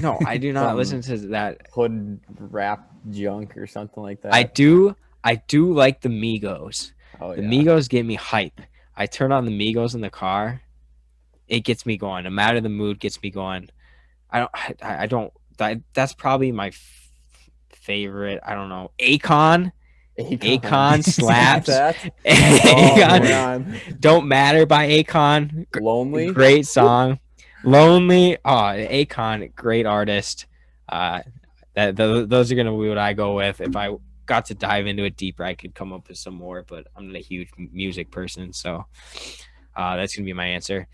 no, I do not listen to that hood rap junk or something like that. I do like the Migos. Oh, the Migos get me hype. I turn on the Migos in the car, it gets me going. No matter the mood, gets me going. That's probably my favorite. I don't know. Akon slaps. Akon, Don't Matter by Akon. Lonely. Great song. Lonely. Oh, Akon, great artist. Those are going to be what I go with. If I got to dive into it deeper, I could come up with some more, but I'm not a huge music person. So that's going to be my answer.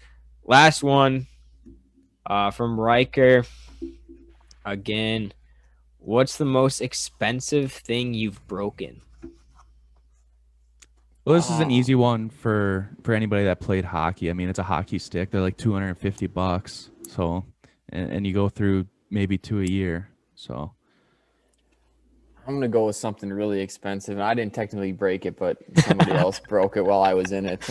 Last one from Riker. Again, what's the most expensive thing you've broken? Well, this is an easy one for anybody that played hockey. I mean, it's a hockey stick. They're like $250. So, and you go through maybe 2 a year. So, I'm gonna go with something really expensive. And I didn't technically break it, but somebody else broke it while I was in it.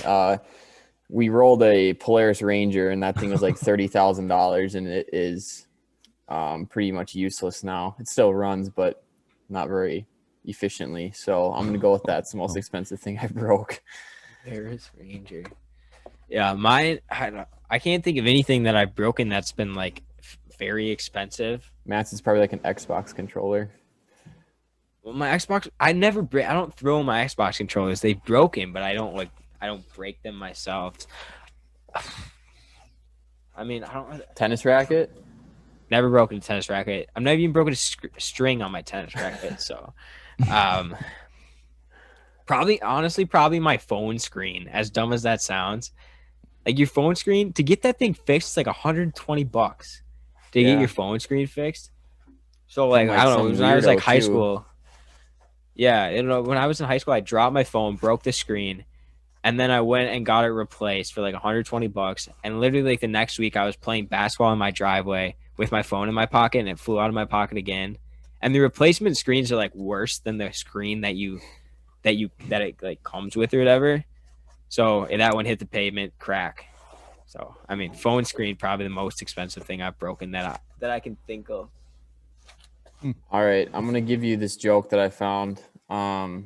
We rolled a Polaris Ranger, and that thing was like $30,000, and it is pretty much useless now. It still runs, but not very efficiently. So I'm gonna go with that. It's the most expensive thing I broke. Polaris Ranger. Yeah, mine. I can't think of anything that I've broken that's been like very expensive. Matt's is probably like an Xbox controller. Well, my Xbox, I don't throw my Xbox controllers. They've broken, but I don't break them myself. I mean, I don't. Tennis racket. Never broken a tennis racket. I've never even broken a string on my tennis racket. So, probably my phone screen. As dumb as that sounds, like your phone screen, to get that thing fixed, it's like $120 to get your phone screen fixed. So like I don't know, when I was like high school. Yeah, when I was in high school, I dropped my phone, broke the screen, and then I went and got it replaced for like $120. And literally like the next week I was playing basketball in my driveway with my phone in my pocket, and it flew out of my pocket again. And the replacement screens are like worse than the screen that it like comes with or whatever. So that one hit the pavement, crack. So I mean, phone screen probably the most expensive thing I've broken that I can think of. All right, I'm gonna give you this joke that I found. Yeah,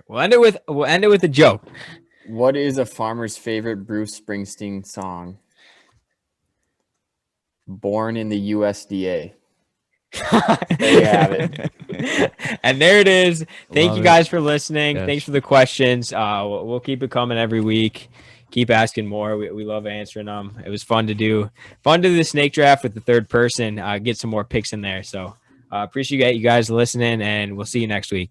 we'll end it with a joke. What is a farmer's favorite Bruce Springsteen song? Born in the USDA. There you have it. And there it is. Thank you guys for listening. Yes. Thanks for the questions. We'll keep it coming every week. Keep asking more. We love answering them. It was fun to do the snake draft with the third person. Get some more picks in there. So appreciate you guys listening, and we'll see you next week.